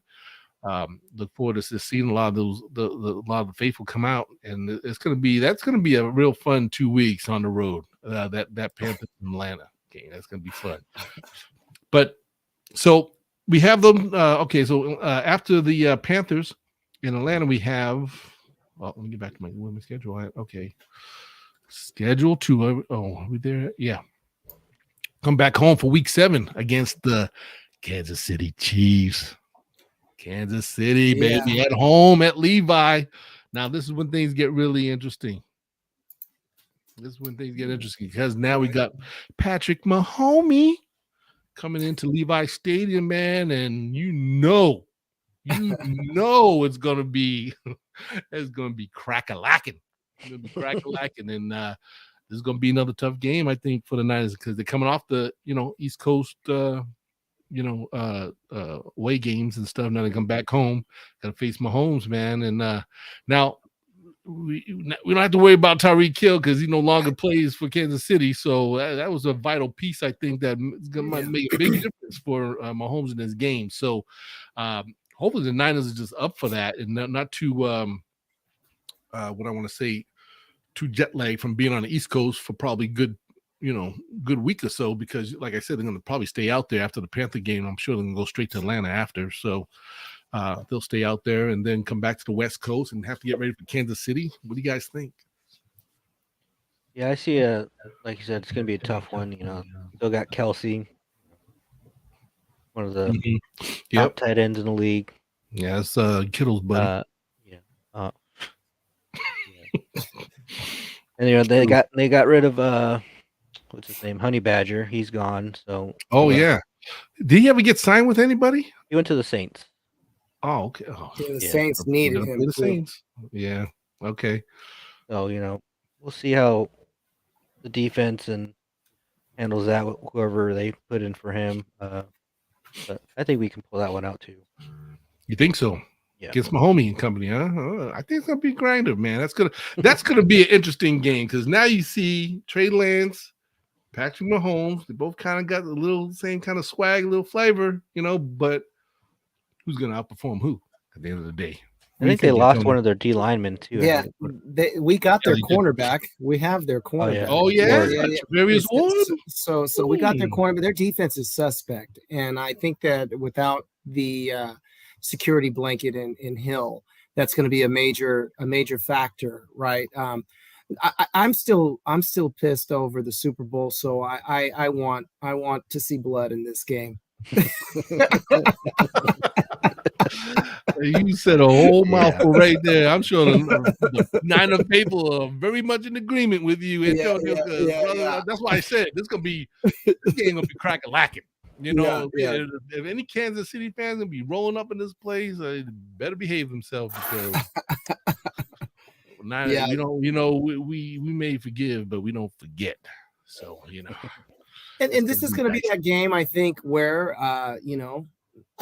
look forward to seeing a lot of those, a lot of the faithful come out, and that's going to be a real fun 2 weeks on the road. That Panthers in Atlanta game, that's going to be fun. But so we have them. Okay, so after the Panthers in Atlanta, we have. Well, let me get back to my women's schedule. Okay. Schedule 2. Are we there? Yeah. Come back home for week 7 against the Kansas City Chiefs. Kansas City, baby, at home at Levi. Now, this is when things get really interesting. Because now we got Patrick Mahomes coming into Levi Stadium, man, and it's gonna be crack-a-lacking. It's gonna be crack-a-lacking, and this is gonna be another tough game, I think, for the Niners, because they're coming off the East Coast away games and stuff. Now they come back home, gotta face Mahomes, man, and now we don't have to worry about Tyreek Hill because he no longer plays for Kansas City. So that was a vital piece, I think, that might make a big difference for Mahomes in this game. So hopefully the Niners are just up for that and not too what I want to say, too jet lagged from being on the East Coast for probably good week or so, because like I said, they're going to probably stay out there after the Panther game. I'm sure they're going to go straight to Atlanta after. So they'll stay out there and then come back to the West Coast and have to get ready for Kansas City. What do you guys think? Yeah, I see like you said, it's going to be a tough one. Still got Kelsey, one of the top tight ends in the league. Yeah, it's Kittle's buddy. And they got rid of what's his name, Honey Badger. He's gone. So yeah, did he ever get signed with anybody? He went to the Saints. Oh, okay. The Saints needed him. The Saints. Yeah. Okay. So we'll see how the defense handles that with whoever they put in for him. But I think we can pull that one out too. You think so? Yeah. Against Mahomes and company, huh? I think it's gonna be a grinder, man. That's gonna be an interesting game, because now you see Trey Lance, Patrick Mahomes. They both kind of got a little same kind of swag, a little flavor, but who's gonna outperform who at the end of the day? I think they lost one of their D linemen too. Yeah, we got their cornerback. We have their cornerback. Oh yeah. Various ones. So we got their corner, but their defense is suspect, and I think that without the security blanket in Hill, that's going to be a major factor, right? I'm still pissed over the Super Bowl, so I want to see blood in this game. You said a whole mouthful right there. I'm sure the Niner people are very much in agreement with you, Antonio. That's why I said this game gonna be crack-a-lacking. If any Kansas City fans gonna be rolling up in this place, they better behave themselves, because we may forgive, but we don't forget. So and this is going to be that game, I think, where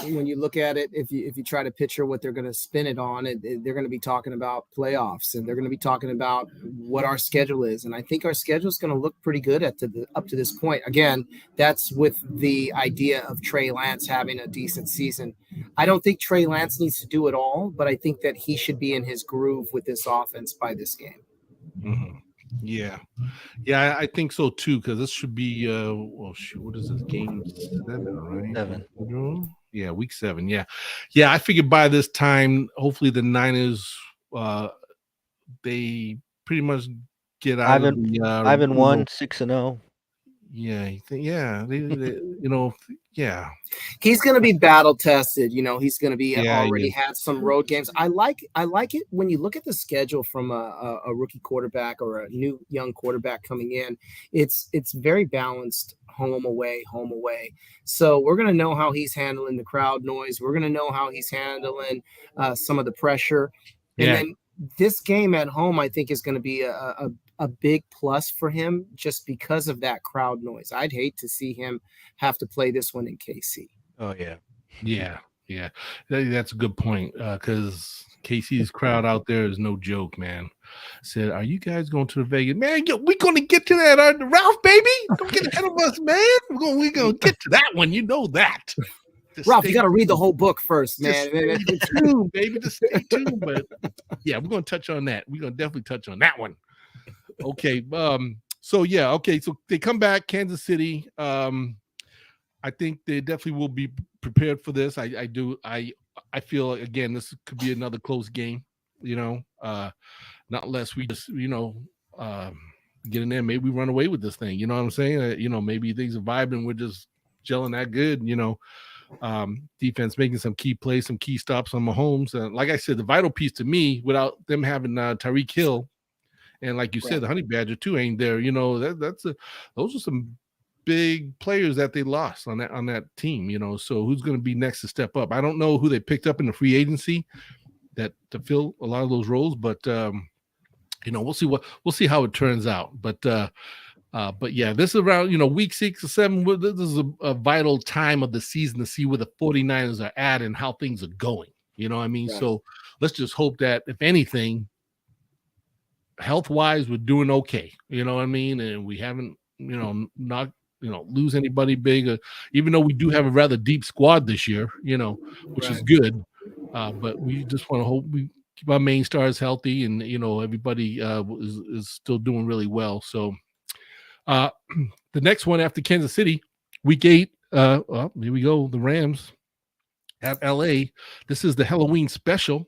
when you look at it, if you try to picture what they're going to spin it on, they're going to be talking about playoffs, and they're going to be talking about what our schedule is. And I think our schedule is going to look pretty good up to this point. Again, that's with the idea of Trey Lance having a decent season. I don't think Trey Lance needs to do it all, but I think that he should be in his groove with this offense by this game. Mm-hmm. Yeah, I think so too, because this should be what is this, game 7, right? 7. Yeah, week 7. Yeah. I figured by this time, hopefully the Niners, they pretty much get out of the 5-1, 6-0. Yeah, you know, yeah, He's going to be battle tested. He's going to be yeah, already yeah, had some road games. I like it when you look at the schedule from a rookie quarterback or a new young quarterback coming in. It's very balanced, home away, home away. So we're going to know how he's handling the crowd noise. We're going to know how he's handling some of the pressure, and yeah. then this game at home, I think, is going to be a big plus for him just because of that crowd noise. I'd hate to see him have to play this one in KC. Oh yeah. Yeah, yeah, that's a good point. Because KC's crowd out there is no joke, man. Said, "Are you guys going to the Vegas, man? We're gonna get to that, Ralph, baby. Don't get ahead of us, man. We're gonna get to that one. You know that." Just Ralph, stay you got to read the whole book first, just man. stay tuned, baby. Just stay tuned. But yeah, we're gonna touch on that. We're gonna definitely touch on that one. Okay. So yeah. Okay. So they come back, Kansas City. I think they definitely will be prepared for this. I do. I feel again this could be another close game. Not unless we just get in there. Maybe we run away with this thing. You know what I'm saying? Maybe things are vibing. We're just gelling that good. Defense making some key plays, some key stops on Mahomes. Like I said, the vital piece to me, without them having Tyreek Hill, and like you said, the Honey Badger too ain't there. Those are some big players that they lost on that team. So who's going to be next to step up? I don't know who they picked up in the free agency to fill a lot of those roles, but we'll see how it turns out. But yeah, this is around week 6 or 7. This is a vital time of the season to see where the 49ers are at and how things are going. You know what I mean? Right. So let's just hope that if anything, health-wise, we're doing okay. You know what I mean? And we haven't not lose anybody big, even though we do have a rather deep squad this year, which is good. But we just want to hope we keep our main stars healthy and, everybody is still doing really well. So the next one after Kansas City, week 8, here we go. The Rams at LA. This is the Halloween special.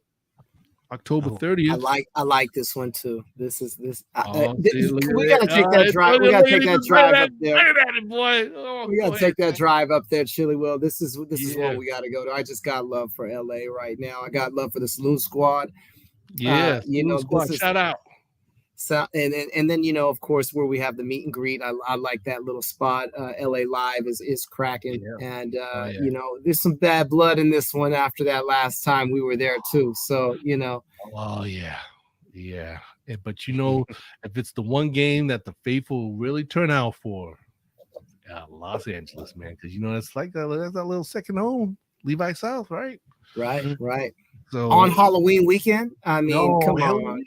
October 30th. I like this one too. We gotta take that drive. We gotta take that drive up there. Boy. We gotta take that drive up there, Chili Will. This is what we gotta go to. I just got love for LA right now. I got love for the Saloon Squad. Yeah, Squad, shout out. So and then of course where we have the meet and greet. I like that little spot. LA Live is cracking, and there's some bad blood in this one after that last time we were there too. So Oh yeah. But if it's the one game that the faithful really turn out for, Los Angeles, man, because it's like that's a little second home, Levi South, right? Right. So on Halloween weekend, I mean, come on,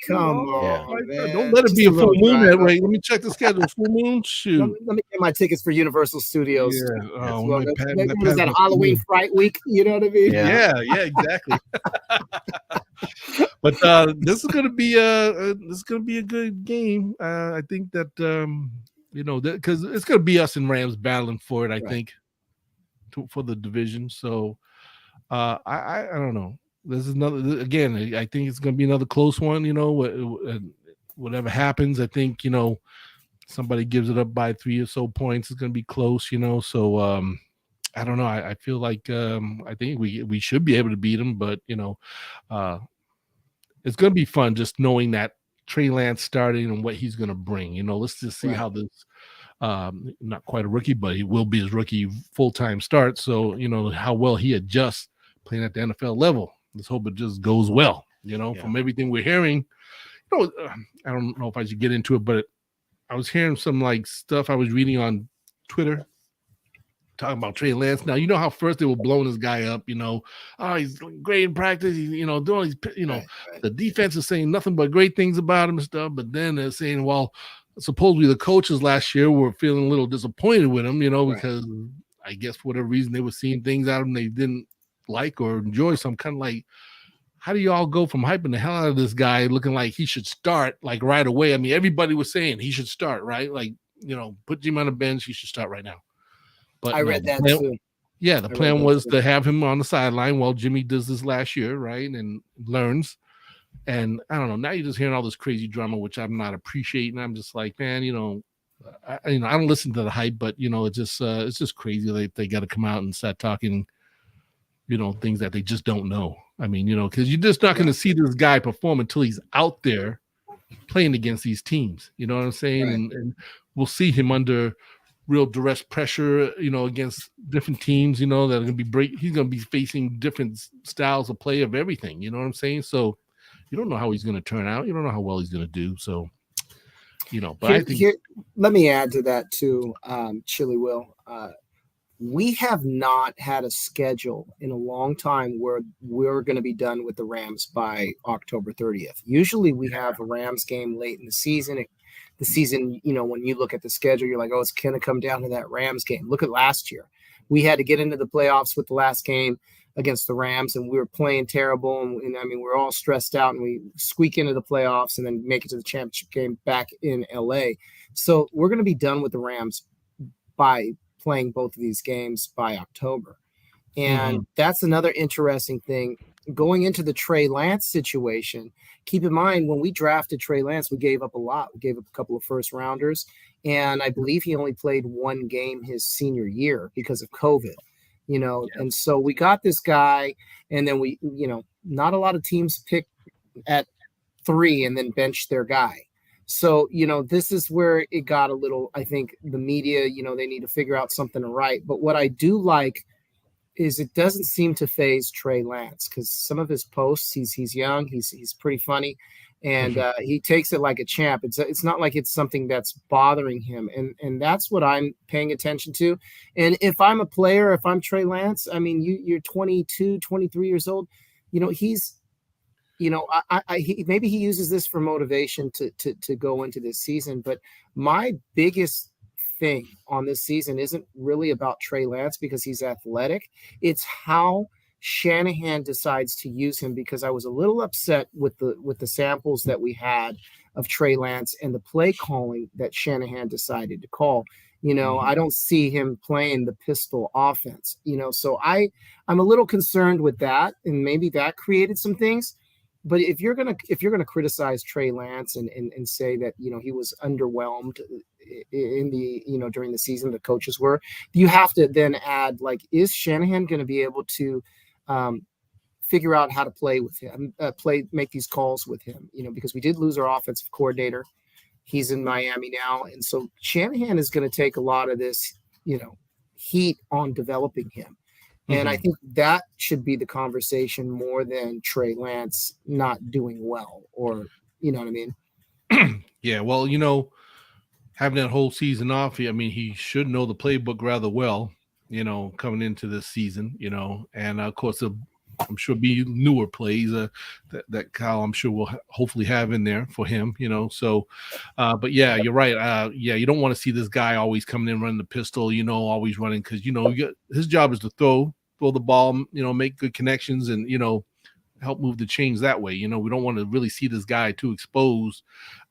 man. Don't let it be a full moon that way. Let me check the schedule. Full moon, shoot. Let me get my tickets for Universal Studios. Yeah. Was that Halloween Fright Week? You know what I mean? Yeah, exactly. But this is gonna be a good game. I think that because it's gonna be us and Rams battling for it. I think for the division. So I don't know. This is another, again, I think it's going to be another close one, whatever happens. I think, somebody gives it up by 3 or so points. It's going to be close, so I don't know. I feel like I think we should be able to beat them, but, it's going to be fun just knowing that Trey Lance starting and what he's going to bring. Let's just see how this, not quite a rookie, but he will be his rookie full-time start. So, how well he adjusts playing at the NFL level. Let's hope it just goes well, from everything we're hearing. I don't know if I should get into it, but I was hearing some stuff I was reading on Twitter talking about Trey Lance. Now, how first they were blowing this guy up, he's great in practice. He's, doing all these, the defense is saying nothing but great things about him and stuff. But then they're saying, well, supposedly the coaches last year were feeling a little disappointed with him, because I guess for whatever reason they were seeing things out of him they didn't like or enjoy. So I'm kind of like, how do you all go from hyping the hell out of this guy looking like he should start right away? I mean, everybody was saying he should start, right? Put Jim on the bench, he should start right now. But I read that too. Yeah, the plan was to have him on the sideline while Jimmy does this last year, right? And learns. And I don't know, now you're just hearing all this crazy drama, which I'm not appreciating. I'm just like, man, I don't listen to the hype, but it's just crazy. They got to come out and start talking, things that they just don't know. I mean, because you're just not going to see this guy perform until he's out there playing against these teams. You know what I'm saying? Right. And we'll see him under real duress pressure, against different teams, that are going to be he's going to be facing different styles of play of everything. You know what I'm saying? So you don't know how he's going to turn out. You don't know how well he's going to do. So, but I think let me add to that too, Chili Will. We have not had a schedule in a long time where we're going to be done with the Rams by October 30th. Usually we have a Rams game late in the season. The season, when you look at the schedule, you're like, oh, it's going to come down to that Rams game. Look at last year. We had to get into the playoffs with the last game against the Rams, and we were playing terrible. And I mean, we're all stressed out, and we squeak into the playoffs and then make it to the championship game back in LA. So we're going to be done with the Rams by playing both of these games by October. And that's another interesting thing. Going into the Trey Lance situation, keep in mind, when we drafted Trey Lance, we gave up a lot. We gave up a couple of first rounders, and I believe he only played one game his senior year because of COVID, and so we got this guy, and then we, not a lot of teams pick at 3 and then bench their guy. So, this is where it got a little, I think the media, they need to figure out something to write. But what I do like is it doesn't seem to phase Trey Lance, because some of his posts, he's young, he's pretty funny, and he takes it like a champ. It's not like it's something that's bothering him, and that's what I'm paying attention to. And if I'm a player, if I'm Trey Lance, I mean, you're 22, 23 years old, he's, maybe he uses this for motivation to go into this season. But my biggest thing on this season isn't really about Trey Lance because he's athletic. It's how Shanahan decides to use him, because I was a little upset with the samples that we had of Trey Lance and the play calling that Shanahan decided to call. I don't see him playing the pistol offense, so I'm a little concerned with that, and maybe that created some things. But if you're gonna criticize Trey Lance and say that he was underwhelmed in the during the season, the coaches were, you have to then add, like, is Shanahan going to be able to figure out how to play with him, make these calls with him? Because we did lose our offensive coordinator. He's in Miami now, and so Shanahan is going to take a lot of this heat on developing him. And I think that should be the conversation more than Trey Lance not doing well, or, you know what I mean? Yeah, well, having that whole season off, I mean, he should know the playbook rather well, coming into this season, and of course, I'm sure be newer plays that Kyle, I'm sure, will hopefully have in there for him, So, but yeah, you're right. You don't want to see this guy always coming in running the pistol, always running, because his job is to throw the ball, make good connections, and help move the chains that way. We don't want to really see this guy too exposed,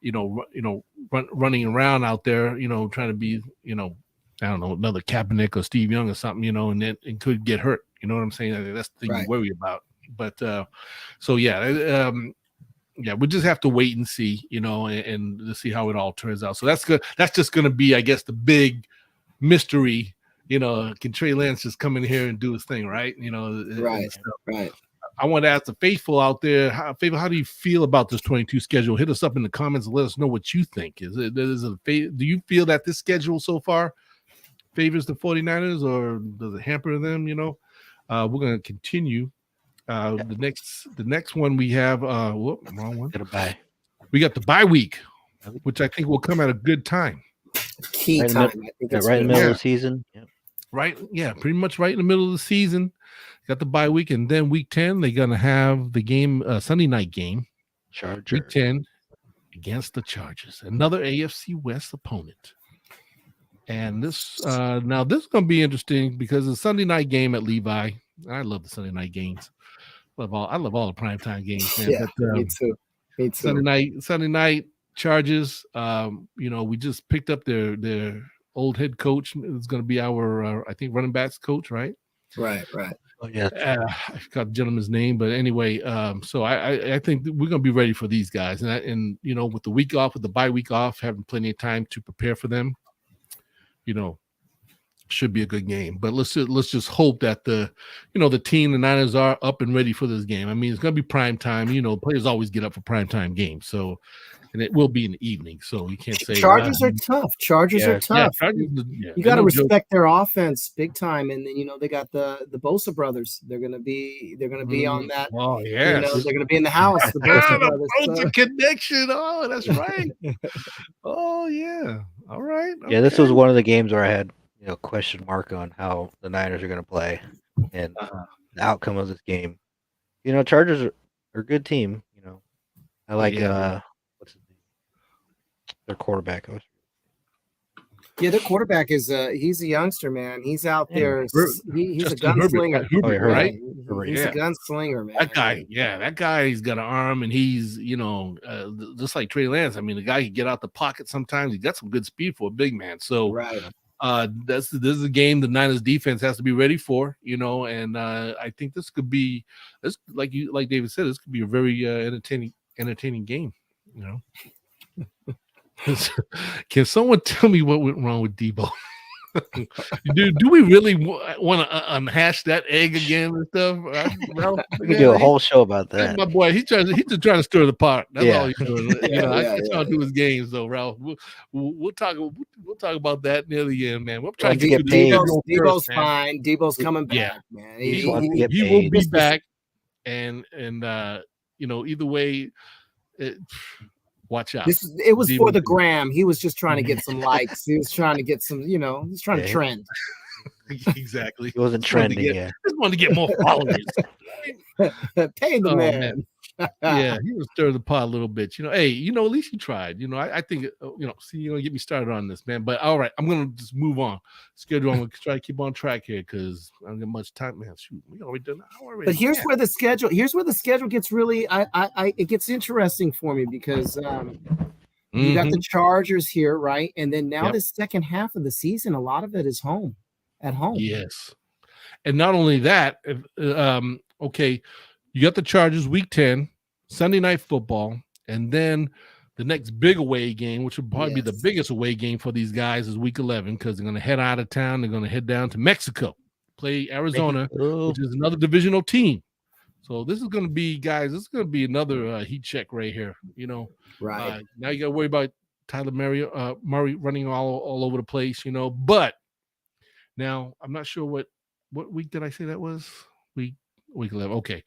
running around out there, trying to be, I don't know, another Kaepernick or Steve Young or something, and it could get hurt. You know what I'm saying? That's the thing you worry about. But so yeah, we'll just have to wait and see, and to see how it all turns out. So that's good. That's just going to be, I guess, the big mystery. Can Trey Lance just come in here and do his thing, right? Right. I want to ask the faithful out there, how do you feel about this 22 schedule? Hit us up in the comments and let us know what you think. Do you feel that this schedule so far favors the 49ers, or does it hamper them? We're going to continue. The next one we have, wrong one. We got the bye week, which I think will come at a good time. Key time. I think that's right in the middle of the season. Yep. Right. Yeah, pretty much right in the middle of the season. Got the bye week, and then week 10, they're going to have the game, Sunday night game. Chargers. Week 10 against the Chargers, another AFC West opponent. And this is going to be interesting because the Sunday night game at Levi. I love the Sunday night games. I love all the primetime games, man. Yeah, but, me too. Sunday night Chargers. We just picked up their old head coach. It's going to be our I think running backs coach, right? Right. Oh yeah. I forgot the gentleman's name, but anyway, so I think we're going to be ready for these guys, and with the week off, with the bye week off, having plenty of time to prepare for them. you know, should be a good game. But let's just hope that the team, the Niners, are up and ready for this game. I mean, it's going to be prime time. You know, players always get up for prime time games, so. And it will be in the evening, so you can't say Chargers are tough. Chargers are tough. You got to respect their offense big time, and then they got the Bosa brothers. They're gonna be on that. Oh yeah, they're gonna be in the house. The Bosa brothers. Bosa connection. Oh, that's right. Oh yeah. All right. Yeah, this was one of the games where I had question mark on how the Niners are gonna play, and the outcome of this game. Chargers are a good team. I like what's his name? Their quarterback. Yeah, their quarterback is he's a youngster, man. He's out there. He's a gunslinger. Herbert, right? He's a gunslinger, man. That guy, he's got an arm, and he's just like Trey Lance. I mean, the guy can get out the pocket sometimes. He got some good speed for a big man. So this is a game the Niners defense has to be ready for, and I think this could be like David said, this could be a very entertaining game, Can someone tell me what went wrong with Debo? Do we really want to unhash that egg again and stuff? We can do a whole show about that. My boy, he's just trying to stir the pot. That's all he's doing. I can't talk to his games though, Ralph. We'll talk about that near the end, man. We're trying to get paid. Debo's fine. Debo's coming back, man. He will be back, and either way. Watch out. It was for the gram. He was just trying to get some likes. He was trying to get some, he's trying to trend. Exactly. He wasn't trending yet. Just wanted to get more followers. Pay the man. Yeah, he was stirring the pot a little bit. Hey, at least he tried. I think, see, you're going to get me started on this, man. But all right, I'm going to just move on. Schedule, I'm going to try to keep on track here because I don't get much time, man. Shoot, we already done an hour already. But here's where the schedule gets really, it gets interesting for me because you got the Chargers here, right? And then now the second half of the season, a lot of it is at home. Yes. And not only that, okay, you got the Chargers week 10, Sunday Night Football, and then the next big away game, which would probably be the biggest away game for these guys, is week 11 because they're going to head out of town. They're going to head down to Mexico, play Arizona, which is another divisional team. So this is going to be, guys, this is going to be another heat check right here. Right. Now you got to worry about Tyler Murray running all over the place, But now I'm not sure what week did I say that was? Week 11. Okay.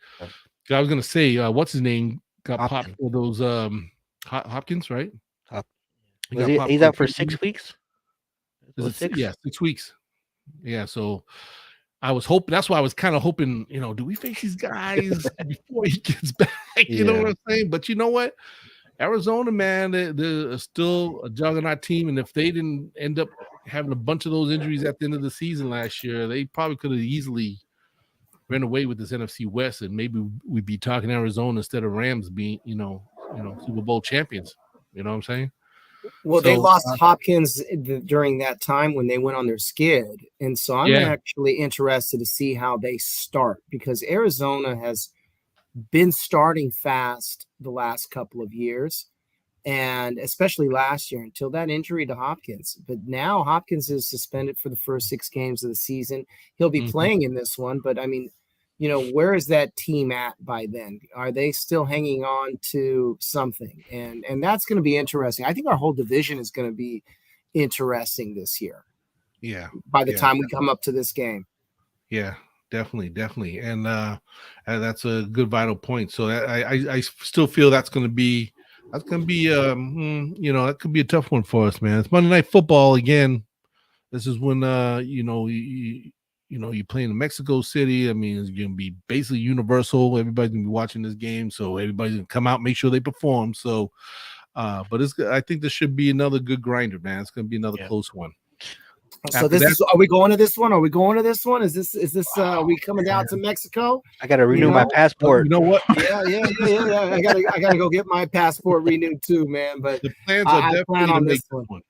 I was going to say, what's his name got popped for those Hopkins, right? He's out for 6 weeks? Yeah, 6 weeks. Yeah, so I was hoping, that's why I was kind of hoping, do we face these guys before he gets back? You know what I'm saying? But you know what? Arizona, man, they're still a juggernaut team. And if they didn't end up having a bunch of those injuries at the end of the season last year, they probably could have easily ran away with this NFC West, and maybe we'd be talking Arizona instead of Rams being, Super Bowl champions. You know what I'm saying? Well, they lost Hopkins during that time when they went on their skid. And so I'm actually interested to see how they start because Arizona has been starting fast the last couple of years, and especially last year until that injury to Hopkins. But now Hopkins is suspended for the first 6 games of the season. He'll be playing in this one, but I mean, where is that team at by then? Are they still hanging on to something? And that's going to be interesting. I think our whole division is going to be interesting this year. Yeah. By the time we come up to this game. Yeah, definitely. And that's a good vital point. So I still feel that's going to be that could be a tough one for us, man. It's Monday Night Football again. This is when you're playing in Mexico City. I mean, it's going to be basically universal. Everybody's going to be watching this game, so everybody's going to come out, make sure they perform. So, but I think this should be another good grinder, man. It's going to be another close one. So are we going to this one? Is this are we coming down to Mexico? I got to renew my passport. You know what? Yeah. I gotta go get my passport renewed too, man. But the plans are definitely to make this one.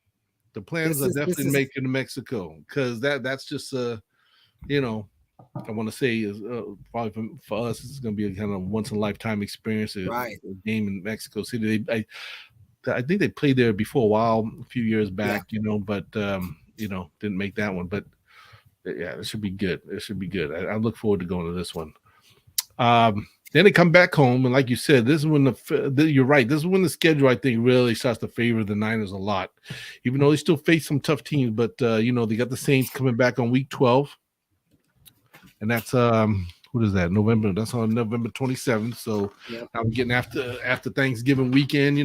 The plans are definitely making to Mexico because that's just I want to say is probably for us it's going to be a kind of once in a lifetime experience. Right. A game in Mexico City. I think they played there before a while, a few years back, but didn't make that one. But yeah, it should be good. It should be good. I look forward to going to this one. Then they come back home, and like you said, this is when you're right. This is when the schedule, I think, really starts to favor the Niners a lot, even though they still face some tough teams. But they got the Saints coming back on week 12, and that's what is that? November. That's on November 27th. So now we're getting after Thanksgiving weekend. We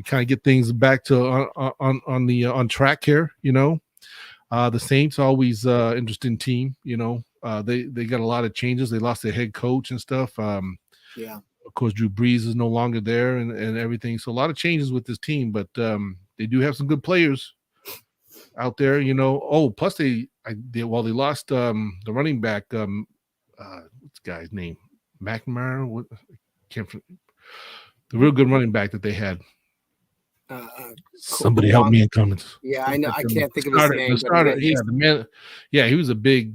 kind of get things back to on track here. The Saints always interesting team. They got a lot of changes. They lost their head coach and stuff. Of course, Drew Brees is no longer there and everything. So a lot of changes with this team, but they do have some good players out there. Plus they lost the running back. What's the guy's name? McNamara. The real good running back that they had. Somebody help me in comments. Yeah, I know. I can't think of his name. The starter, the man. Yeah, he was a big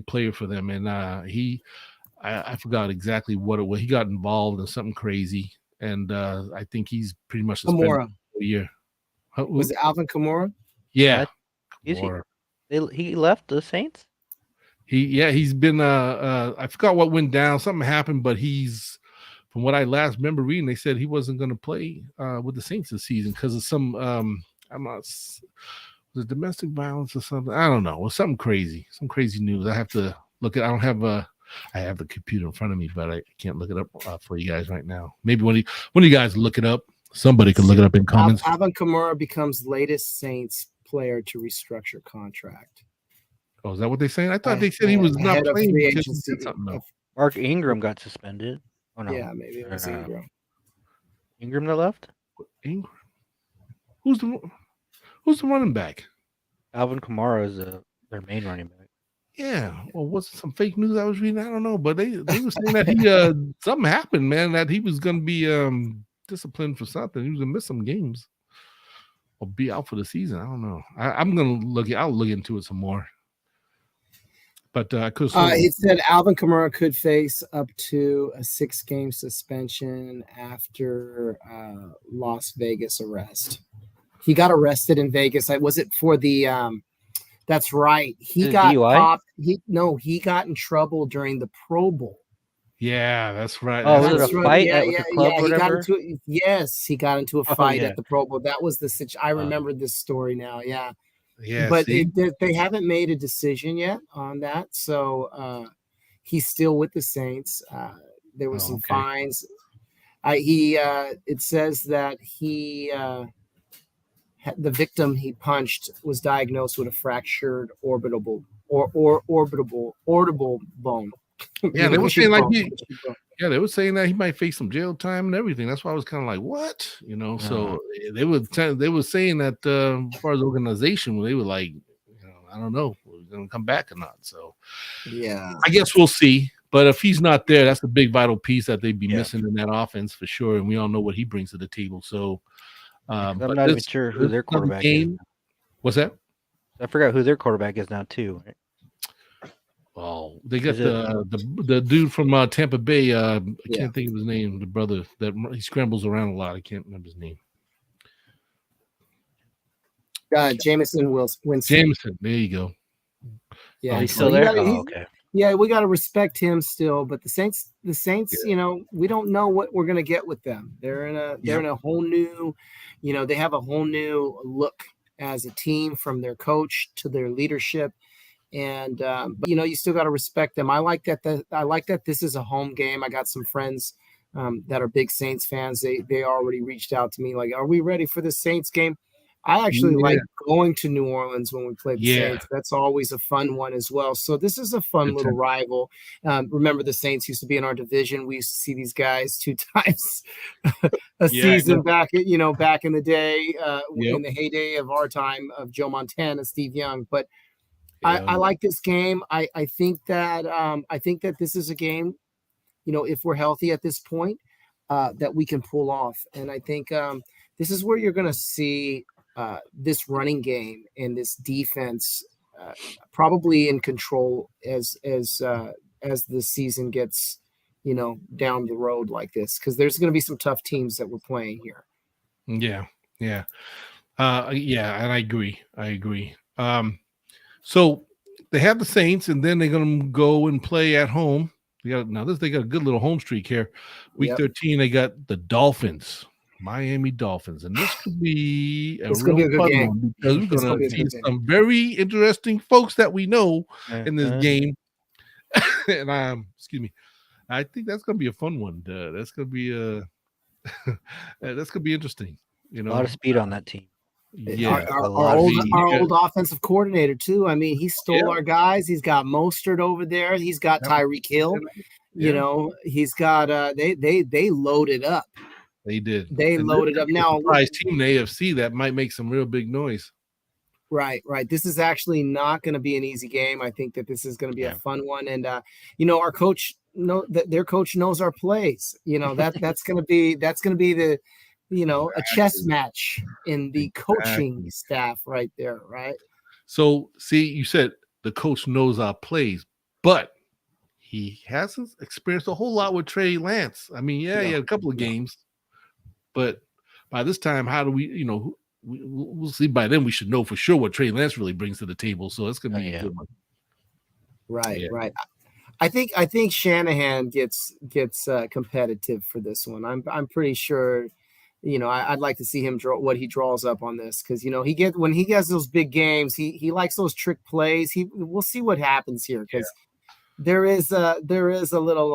player for them, and I forgot exactly what it was. He got involved in something crazy, and I think he's pretty much suspended for a year. Was it Alvin Kamara? Yeah, he left the Saints. He's been I forgot what went down. Something happened, but he's. From what I last remember reading, they said he wasn't going to play with the Saints this season because of some was it domestic violence or something? I don't know. It was some crazy news. I have to look at. I have the computer in front of me, but I can't look it up for you guys right now. Maybe when you guys look it up, somebody could look it up in comments. Alvin Kamara becomes latest Saints player to restructure contract. Oh, is that what they're saying? I thought they said he was not playing. Mark Ingram got suspended. Oh, no. Yeah, maybe it was Ingram. Ingram that left? Ingram? Who's the running back? Alvin Kamara is their main running back. Yeah. Well, what's some fake news I was reading? I don't know, but they were saying that he something happened, man, that he was going to be disciplined for something. He was going to miss some games or be out for the season. I don't know. I'm going to look. I'll look into it some more. But it said Alvin Kamara could face up to a 6-game suspension after Las Vegas arrest. He got arrested in Vegas. Was it for the? That's right. He got popped. He got in trouble during the Pro Bowl. Yeah, that's right. Oh, was it a fight at the club? He got into a fight at the Pro Bowl. That was the situation. I remember this story now. Yeah. Yeah, but they haven't made a decision yet on that, so he's still with the Saints. There were some fines. It says that the victim he punched was diagnosed with a fractured orbital bone. Yeah, they were saying they were saying that he might face some jail time and everything. That's why I was kind of like, what? So they were saying that as far as organization, they were like, I don't know, we're going to come back or not. So yeah, I guess we'll see. But if he's not there, that's a big vital piece that they'd be missing in that offense for sure. And we all know what he brings to the table. So I'm not even sure who their quarterback is. What's that? I forgot who their quarterback is now too. Right? Oh, they got the dude from Tampa Bay. I can't think of his name. The brother that he scrambles around a lot. I can't remember his name. Jameson Winston. Jameson. There you go. Yeah, he's still there. Okay. Yeah, we got to respect him still. But the Saints, we don't know what we're gonna get with them. They're in a whole new, they have a whole new look as a team from their coach to their leadership. And but you still got to respect them. I like that this is a home game. I got some friends that are big Saints fans. They already reached out to me like, are we ready for the Saints game? I actually like going to New Orleans when we play the Saints. That's always a fun one as well. So this is a fun little rival. Remember, the Saints used to be in our division. We used to see these guys 2 times a season back in the day, in the heyday of our time of Joe Montana, Steve Young. But I like this game. I think that this is a game, if we're healthy at this point, that we can pull off. And I think this is where you're going to see this running game and this defense probably in control as the season gets, down the road like this, because there's going to be some tough teams that we're playing here. Yeah. Yeah, and I agree. So they have the Saints, and then they're going to go and play at home. They got a good little home streak here. Week 13, they got the Dolphins, Miami Dolphins, and this could be a It's gonna real be a good fun game. one because we're It's going gonna be to a see good game. some very interesting folks that we know in this Uh-huh. game. And excuse me, I think that's going to be a fun one. That's going to be that's going to be interesting. You A know, lot of speed on that team. yeah, A Our lot of old speed. our old offensive coordinator too. I mean, he stole Yeah. our guys. He's got Mostert over there. He's got Yep. Tyreek Hill. You Yeah. know, he's got they loaded up. They did. They And loaded this up. could be a Now, surprise team in the AFC that might make some real big noise. right. This is actually not going to be an easy game. I think that this is going to be a fun one. And our coach their coach knows our plays. You know, that's going to be the a chess match in the coaching staff right there, right? So, see, you said the coach knows our plays, but he hasn't experienced a whole lot with Trey Lance. I mean, he had a couple of games, but by this time, how do we, we'll see. By then, we should know for sure what Trey Lance really brings to the table. So it's going to be a good one. Right. I think Shanahan gets competitive for this one. I'm pretty sure. I'd like to see him draw what he draws up on this because when he gets those big games, he likes those trick plays. We'll see what happens here because there is a little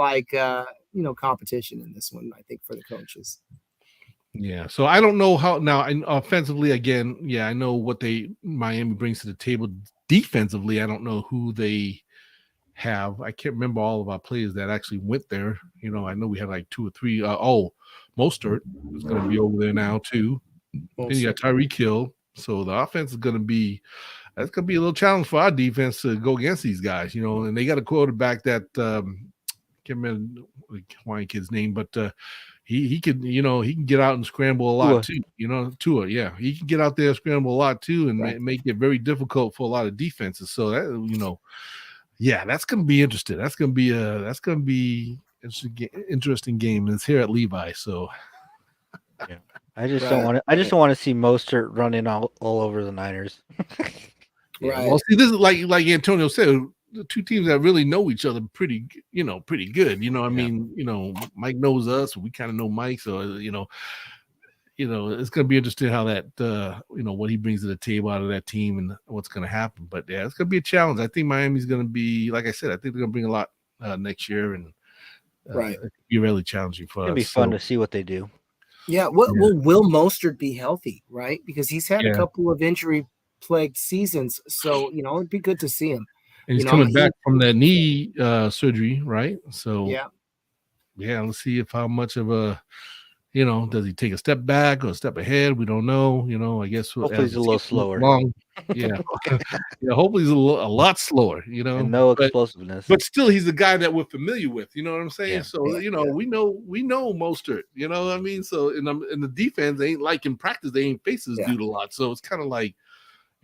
competition in this one. I think for the coaches. Yeah, so I don't know how now. And offensively, again, I know what Miami brings to the table. Defensively, I don't know who they have. I can't remember all of our players that actually went there. I know we had like 2 or 3. Mostert is going to be over there now too. Then you got Tyreek Hill. So the offense is going to be a little challenge for our defense to go against these guys. And they got a quarterback that can't remember the Hawaiian kid's name, but he could he can get out and scramble a lot too. Tua, he can get out there and scramble a lot too, and make it very difficult for a lot of defenses. So that that's going to be interesting. That's going to be interesting game. It's here at Levi, so I just don't want to see Mostert running all over the Niners. Well, see, this is like Antonio said, the two teams that really know each other pretty good. I mean, Mike knows us, we kind of know Mike, so it's going to be interesting how that what he brings to the table out of that team and what's going to happen. But it's going to be a challenge. I think Miami's going to be, like I said, I think they're going to bring a lot next year, and it'll be really challenging for us. It'll be fun to see what they do. Yeah, will Mostert be healthy, right? Because he's had a couple of injury-plagued seasons, so it'd be good to see him. And he's coming back from that knee surgery, right? So let's see if how much of a does he take a step back or a step ahead? We don't know. I guess hopefully he's a little slower. Hopefully he's a lot slower. And no explosiveness. But still, he's the guy that we're familiar with. You know what I'm saying? Yeah. So we know Mostert. You know what I mean? So in the defense, they ain't like in practice. They ain't face this dude a lot. So it's kind of like.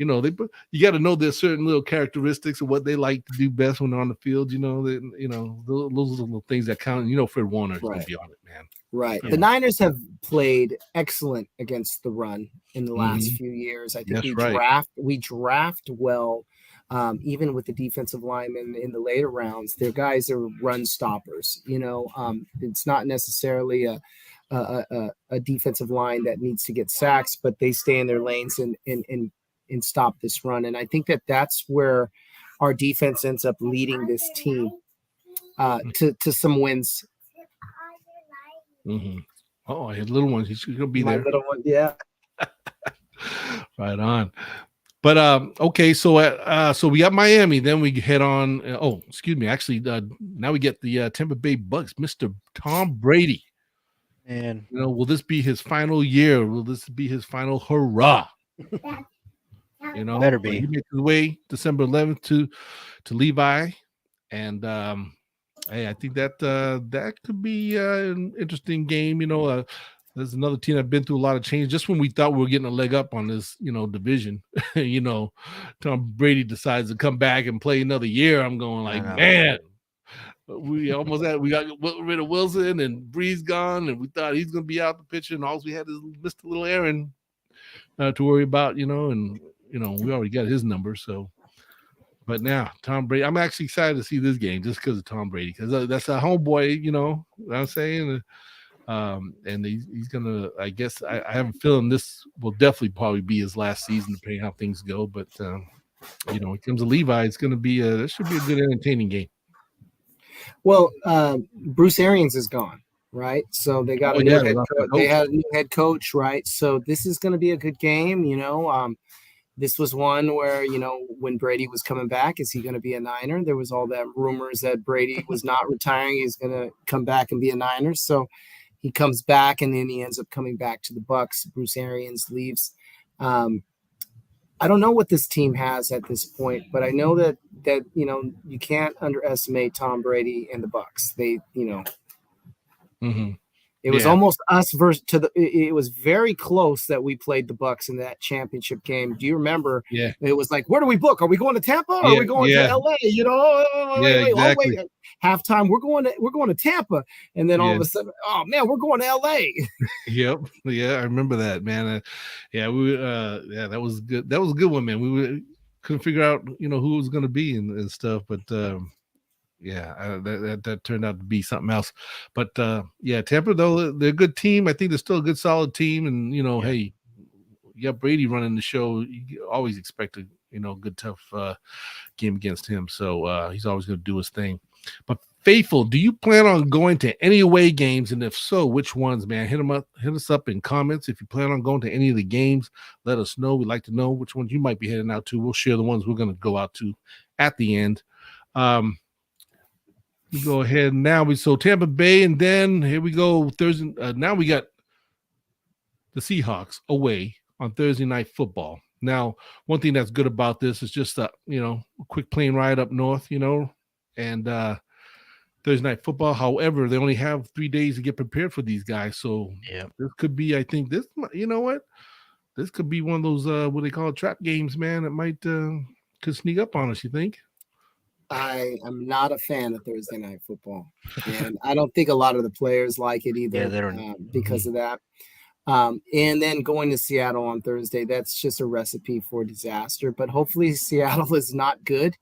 You got to know there's certain little characteristics of what they like to do best when they're on the field. Those little things that count. Fred Warner is going to be on it, man. Right. Yeah. The Niners have played excellent against the run in the last few years. I think we draft well, even with the defensive linemen in the later rounds. Their guys are run stoppers. It's not necessarily a defensive line that needs to get sacks, but they stay in their lanes and stop this run. And I think that's where our defense ends up leading this team to some wins. Mm-hmm. Oh, I had little ones. He's gonna be there. Little one, yeah. Right on. But okay, so we got Miami. Then we head on. Excuse me. Actually, now we get the Tampa Bay Bucks. Mr. Tom Brady. And will this be his final year? Will this be his final hurrah? Better be. He makes his way December 11th to Levi, and hey, I think that could be an interesting game. There's another team that's been through a lot of change. Just when we thought we were getting a leg up on this, division, Tom Brady decides to come back and play another year. I'm going like, man, we got rid of Wilson and Breeze gone, and we thought he's going to be out the picture, and all we had is Mr. Little Aaron to worry about, and we already got his number. So, but now Tom Brady, I'm actually excited to see this game just because of Tom Brady, because that's a homeboy. You know what I'm saying? And he's gonna. I guess I have a feeling this will definitely probably be his last season, depending how things go. But when it comes to Levi, it's gonna be that should be a good, entertaining game. Well, Bruce Arians is gone, right? So they got a new head coach. They had a new head coach, right? So this is going to be a good game. This was one where, when Brady was coming back, is he going to be a Niner? There was all that rumors that Brady was not retiring. He's going to come back and be a Niner. So he comes back, and then he ends up coming back to the Bucks. Bruce Arians leaves. I don't know what this team has at this point, but I know that you can't underestimate Tom Brady and the Bucks. They, Mm-hmm. It was almost us versus it was very close that we played the Bucks in that championship game. Do you remember? Yeah. It was like, where do we book? Are we going to Tampa? Or are we going to LA? Exactly. Wait. Halftime, we're going to Tampa. And then all of a sudden, oh man, we're going to LA. Yep. Yeah, I remember that, man. That was good. That was a good one, man. We couldn't figure out, who it was going to be and stuff, but that turned out to be something else. But Tampa, though, they're a good team. I think they're still a good, solid team. And hey, you got Brady running the show. You always expect a good, tough game against him. So he's always going to do his thing. But Faithful, do you plan on going to any away games? And if so, which ones, man? Hit us up in comments. If you plan on going to any of the games, let us know. We'd like to know which ones you might be heading out to. We'll share the ones we're going to go out to at the end. We go ahead now. So Tampa Bay, and then here we go Thursday. Now we got the Seahawks away on Thursday Night Football. Now, one thing that's good about this is just a quick plane ride up north, and Thursday Night Football. However, they only have 3 days to get prepared for these guys. So this could be, I think this, this could be one of those what they call trap games, man. That might could sneak up on us. You think? I am not a fan of Thursday Night Football, and I don't think a lot of the players like it either because of that. And then going to Seattle on Thursday, that's just a recipe for disaster. But hopefully Seattle is not good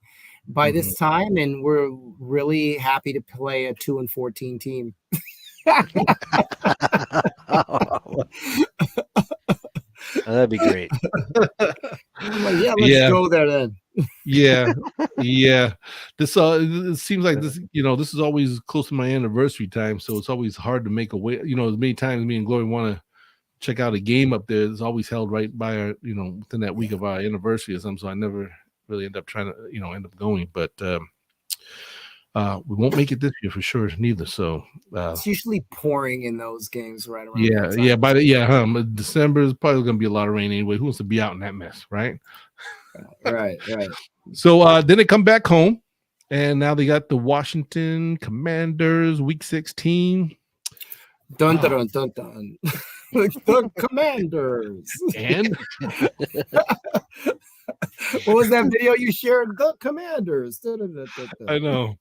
by this time, and we're really happy to play a 2-14 team. That'd be great. Let's go there then. This it seems like this. This is always close to my anniversary time, so it's always hard to make a way. As many times me and Glory want to check out a game up there. It's always held right by our, within that week of our anniversary or something. So I never really end up trying to, end up going. But we won't make it this year for sure, neither. So it's usually pouring in those games right around. By December is probably going to be a lot of rain anyway. Who wants to be out in that mess, right? Right. So then they come back home, and now they got the Washington Commanders, Week 16. Dun dun dun dun. The Commanders. And what was that video you shared? The Commanders. I know.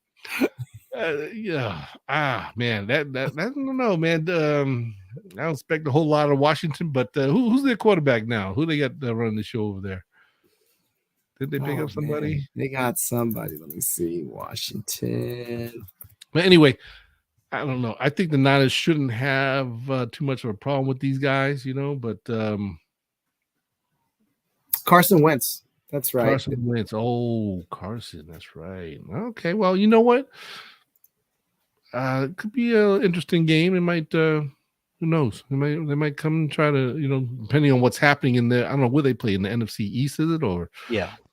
Man, that I don't know, man. I don't expect a whole lot of Washington, but who's their quarterback now? Who they got running the show over there? Did they pick up somebody? Man. They got somebody. Let me see. Washington. But anyway, I don't know. I think the Niners shouldn't have too much of a problem with these guys, but Carson Wentz. That's right. Carson Wentz. Oh, Carson. That's right. Okay. Well, you know what? It could be an interesting game. It might. Who knows? They might come and try to, depending on what's happening in there. I don't know where they play in the NFC East, is it, or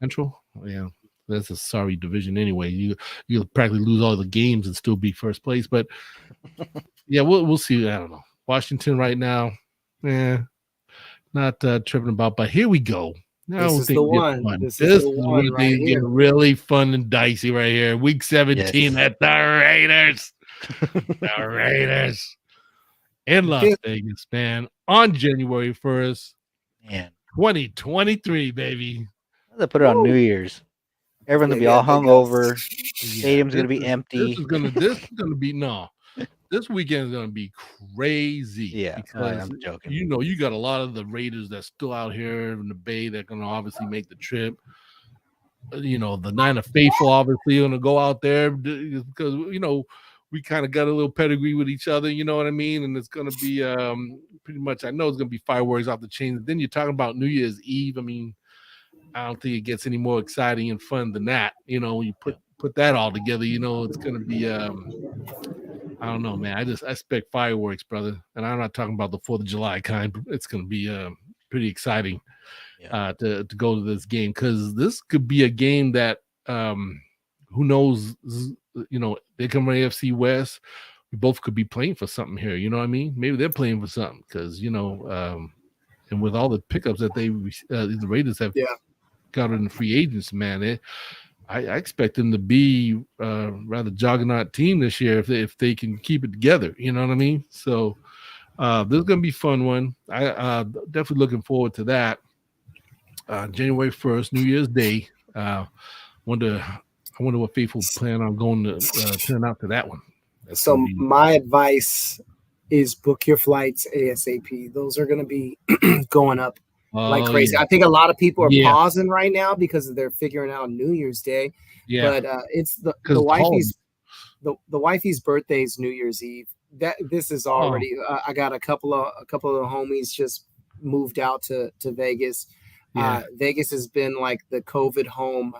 Central? Yeah, that's a sorry division anyway. You'll practically lose all the games and still be first place. But we'll see. I don't know. Washington right now, not tripping about. But here we go. This is the one. This is the one right here. Get really fun and dicey right here. Week 17 at the Raiders. The Raiders. In Las Vegas, man, on January 1st, 2023, baby. They put it on New Year's. Everyone's gonna be all hungover. Stadium's gonna be empty. This is gonna be this weekend is going to be crazy. Yeah, because I'm joking. you got a lot of the Raiders that's still out here in the Bay that going to obviously make the trip. The Niner faithful obviously going to go out there because we kind of got a little pedigree with each other. You know what I mean? And it's going to be pretty much. I know it's going to be fireworks off the chain. Then you're talking about New Year's Eve. I mean, I don't think it gets any more exciting and fun than that. When you put that all together, it's going to be. I don't know, man. I expect fireworks, brother, and I'm not talking about the 4th of July kind. It's going to be pretty exciting to go to this game because this could be a game that who knows. They come from AFC West. We both could be playing for something here. You know what I mean? Maybe they're playing for something because and with all the pickups that the Raiders have got in the free agents, man, I expect them to be rather juggernaut team this year if they can keep it together. You know what I mean? So this is gonna be a fun one. I definitely looking forward to that. January 1st, New Year's Day. I wonder what faithful plan on going to turn out to that one. So my advice is book your flights ASAP. Those are going to be going up like crazy. I think a lot of people are pausing right now because they're figuring out New Year's Day. Yeah, but it's the wifey's birthday is New Year's Eve. This is already. I got a couple of the homies just moved out to Vegas. Yeah. Vegas has been like the COVID home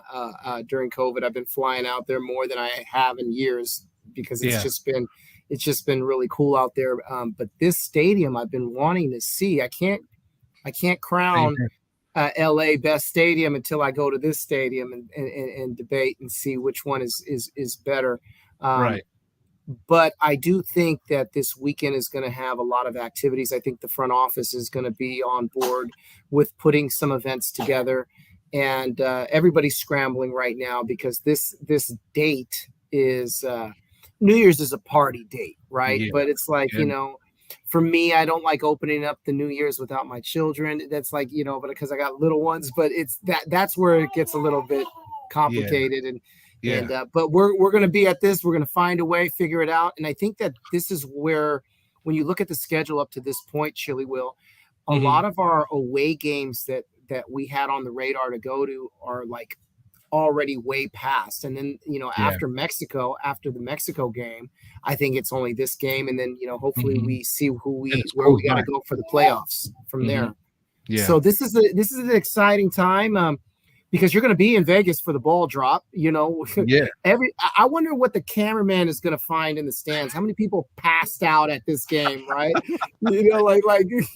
during COVID. I've been flying out there more than I have in years because it's just been really cool out there. But this stadium I've been wanting to see. I can't crown LA best stadium until I go to this stadium and debate and see which one is better. Right. But I do think that this weekend is going to have a lot of activities. I think the front office is going to be on board with putting some events together, and everybody's scrambling right now because this date is New Year's is a party date, right? Yeah. But it's like, for me, I don't like opening up the New Year's without my children. That's like, but because I got little ones, but it's that's where it gets a little bit complicated. But we're going to be at this. We're going to find a way, figure it out. And I think that this is where, when you look at the schedule up to this point, Chili Will, a lot of our away games that we had on the radar to go to are like already way past. And then, after the Mexico game, I think it's only this game. And then, hopefully we see where we got to go for the playoffs from there. Yeah. So this is an exciting time. Because you're going to be in Vegas for the ball drop, Yeah. I wonder what the cameraman is going to find in the stands. How many people passed out at this game, right? People are going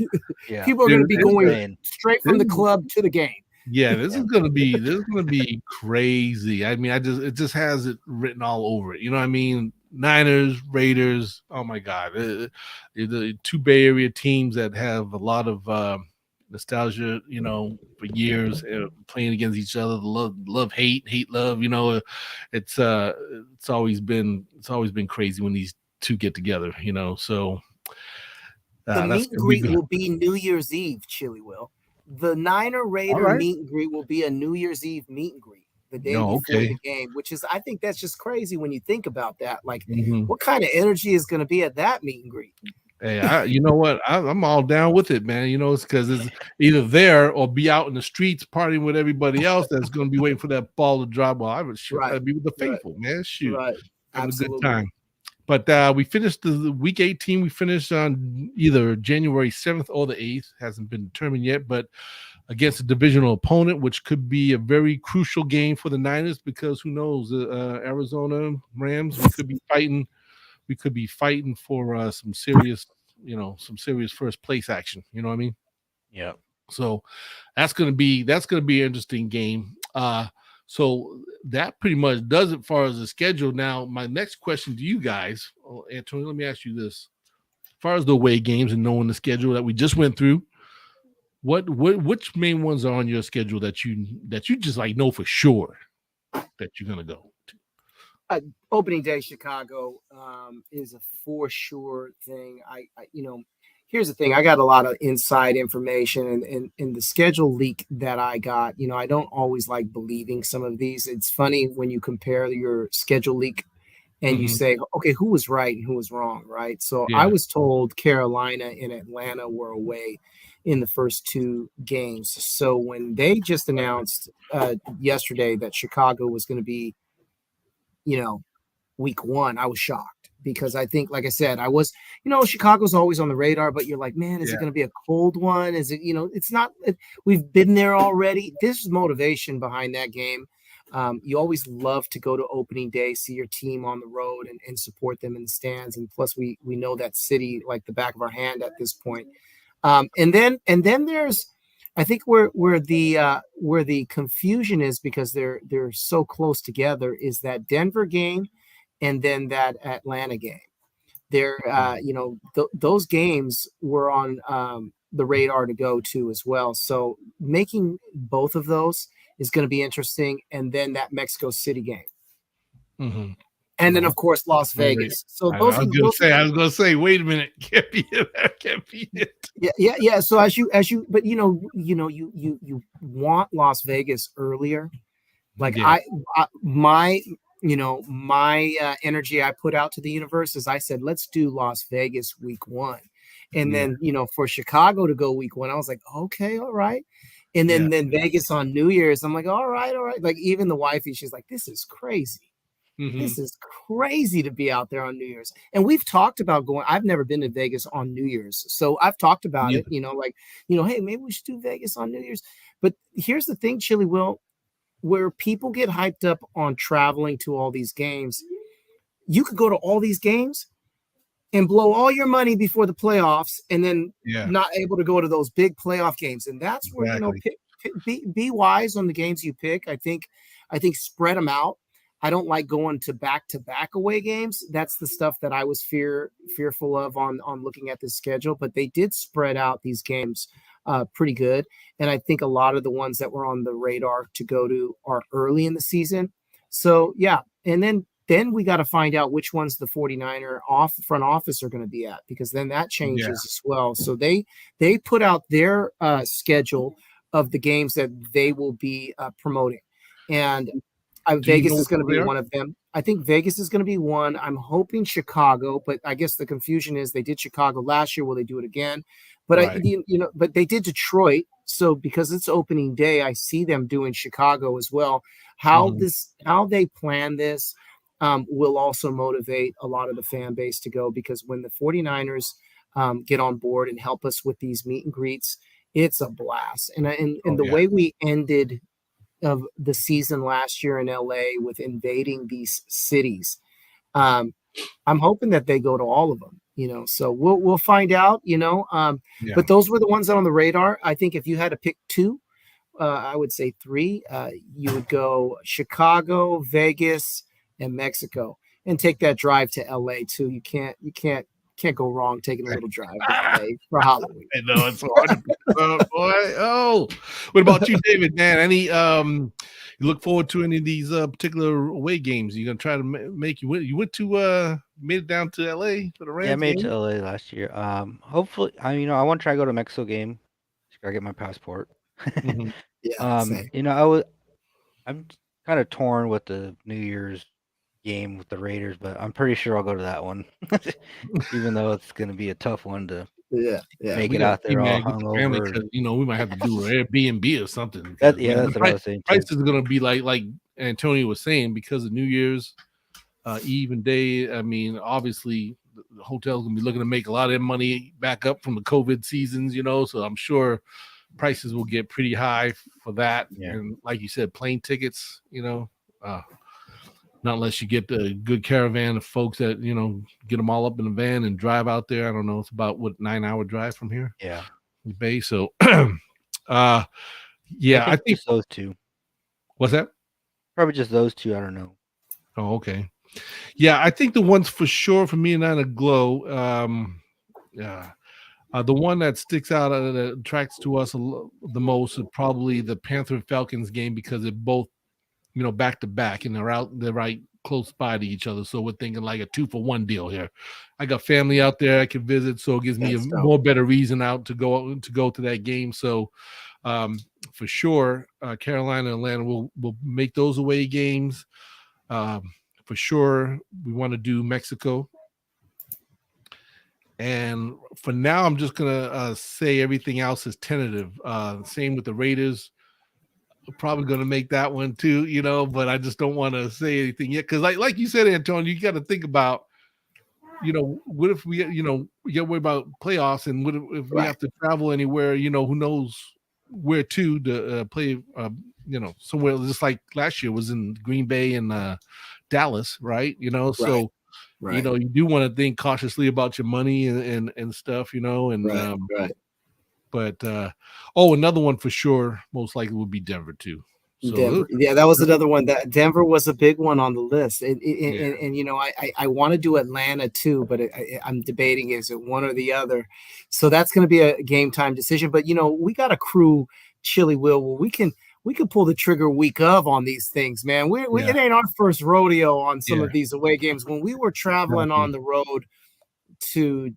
to be going straight from the club to the game. Yeah, this is going to be crazy. I mean, it just has it written all over it. You know what I mean? Niners, Raiders. Oh my God, the two Bay Area teams that have a lot of nostalgia, for years, playing against each other, the love, hate, love, it's always been crazy when these two get together, so the meet and greet will be New Year's Eve, Chili Will. The Niner Raider meet and greet will be a New Year's Eve meet and greet the day before the game, which is, I think that's just crazy when you think about that. Like, what kind of energy is going to be at that meet and greet? Hey, you know what? I'm all down with it, man. It's because it's either there or be out in the streets partying with everybody else that's going to be waiting for that ball to drop. Well, I would be with the faithful, man. Shoot, have a good time. But we finished the week 18. We finished on either January 7th or the 8th. Hasn't been determined yet, but against a divisional opponent, which could be a very crucial game for the Niners because who knows? Arizona Rams, we could be fighting for some serious first place action. You know what I mean? Yeah. So that's gonna be an interesting game. So that pretty much does it as far as the schedule. Now, my next question to you guys, Antonio, let me ask you this: as far as the away games and knowing the schedule that we just went through, which main ones are on your schedule that you just like know for sure that you're gonna go to? Opening day Chicago is a for sure thing. I here's the thing. I got a lot of inside information and in the schedule leak that I got, I don't always like believing some of these. It's funny when you compare your schedule leak and you say, okay, who was right and who was wrong, right? So I Yeah. was told Carolina and Atlanta were away in the first two games. So when they just announced yesterday that Chicago was going to be, week one, I was shocked because I think, like I said, Chicago's always on the radar, but you're like, man, is it going to be a cold one? Is it, it's not, we've been there already. This is motivation behind that game. You always love to go to opening day, see your team on the road and support them in the stands. And plus we know that city like the back of our hand at this point. And then there's, I think where the confusion is because they're so close together is that Denver game and then that Atlanta game. They're those games were on the radar to go to as well. So making both of those is going to be interesting. And then that Mexico City game. Mm-hmm. And then, of course, Las Vegas. So I was gonna say, wait a minute, can't be it. Yeah. So but you want Las Vegas earlier. Like my energy I put out to the universe is I said, let's do Las Vegas week one. And then, for Chicago to go week one, I was like, okay, all right. And then Vegas on New Year's, I'm like, all right. Like even the wifey, she's like, this is crazy. Mm-hmm. This is crazy to be out there on New Year's. And we've talked about going. I've never been to Vegas on New Year's. So I've talked about it, hey, maybe we should do Vegas on New Year's. But here's the thing, Chili Will, where people get hyped up on traveling to all these games. You could go to all these games and blow all your money before the playoffs and then not able to go to those big playoff games. And that's where, be wise on the games you pick. I think spread them out. I don't like going to back away games. That's the stuff that I was fearful of on looking at this schedule, but they did spread out these games pretty good. And I think a lot of the ones that were on the radar to go to are early in the season. So yeah. And then we got to find out which ones the 49er front office are going to be at, because then that changes as well. So they put out their schedule of the games that they will be promoting. And Vegas is going to be one of them. I think Vegas is going to be one. I'm hoping Chicago, but I guess the confusion is they did Chicago last year. Will they do it again? But but they did Detroit. So because it's opening day, I see them doing Chicago as well. How they plan this will also motivate a lot of the fan base to go, because when the 49ers get on board and help us with these meet and greets, it's a blast. And the way we ended of the season last year in LA with invading these cities, I'm hoping that they go to all of them, so we'll find out, but those were the ones that on the radar. I think if you had to pick two, I would say three, you would go Chicago, Vegas, and Mexico, and take that drive to LA too. You can't go wrong taking a little drive to LA for Halloween. I know it's hard. Boy. Oh, what about you, David? Man, any you look forward to any of these particular away games? You're gonna try to make you went to made it down to LA for the Rams? Yeah, I made it to LA last year. Hopefully, I want to try to go to Mexico game. Just gotta get my passport. Mm-hmm. Yeah. I'm kind of torn with the New Year's game with the Raiders, but I'm pretty sure I'll go to that one, even though it's going to be a tough one to make it out there all hungover. We might have to do an Airbnb or something. That's what I was saying. Price is going to be like Antonio was saying, because of New Year's Eve and day. I mean, obviously the hotel's going to be looking to make a lot of their money back up from the COVID seasons, so I'm sure prices will get pretty high for that. Yeah. And like you said, plane tickets, not unless you get a good caravan of folks that, get them all up in a van and drive out there. I don't know. It's about 9-hour drive from here. Yeah. Bay. So, I think those two. What's that? Probably just those two. I don't know. Oh, okay. Yeah. I think the ones for sure for me and Anna Glow, the one that sticks out that attracts to us the most is probably the Panther Falcons game, because they're both, back to back, and they're right close by to each other. So we're thinking like a 2-for-1 deal here. I got family out there I can visit, so it gives me a better reason out to go to that game. So for sure, Carolina and Atlanta will make those away games. for sure we want to do Mexico. And for now, I'm just gonna say everything else is tentative. Same with the Raiders. Probably gonna make that one too, but I just don't want to say anything yet because, like you said, Antonio, you got to think about, what if we, we got to worry about playoffs, and what if we have to travel anywhere? Who knows where to play? Somewhere just like last year was in Green Bay and Dallas, right? So. Right. You do want to think cautiously about your money and stuff, and right. But another one for sure, most likely would be Denver too. So, Denver, yeah, that was another one. That Denver was a big one on the list, and I want to do Atlanta too, but I'm debating, is it one or the other? So that's going to be a game time decision. But we got a crew, Chili Will, where we can pull the trigger week of on these things, man. It ain't our first rodeo on some of these away games. When we were traveling on the road to,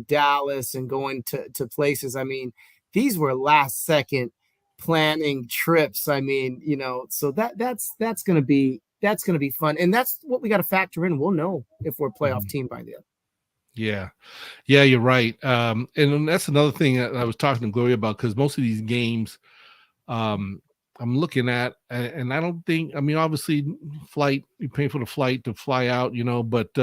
Dallas and going to places, I mean, these were last second planning trips. I mean, so that's going to be fun. And that's what we got to factor in. We'll know if we're a playoff team by then. Yeah, you're right. And that's another thing that I was talking to Gloria about, because most of these games, I'm looking at, and I don't think, obviously flight, you pay for the flight to fly out, but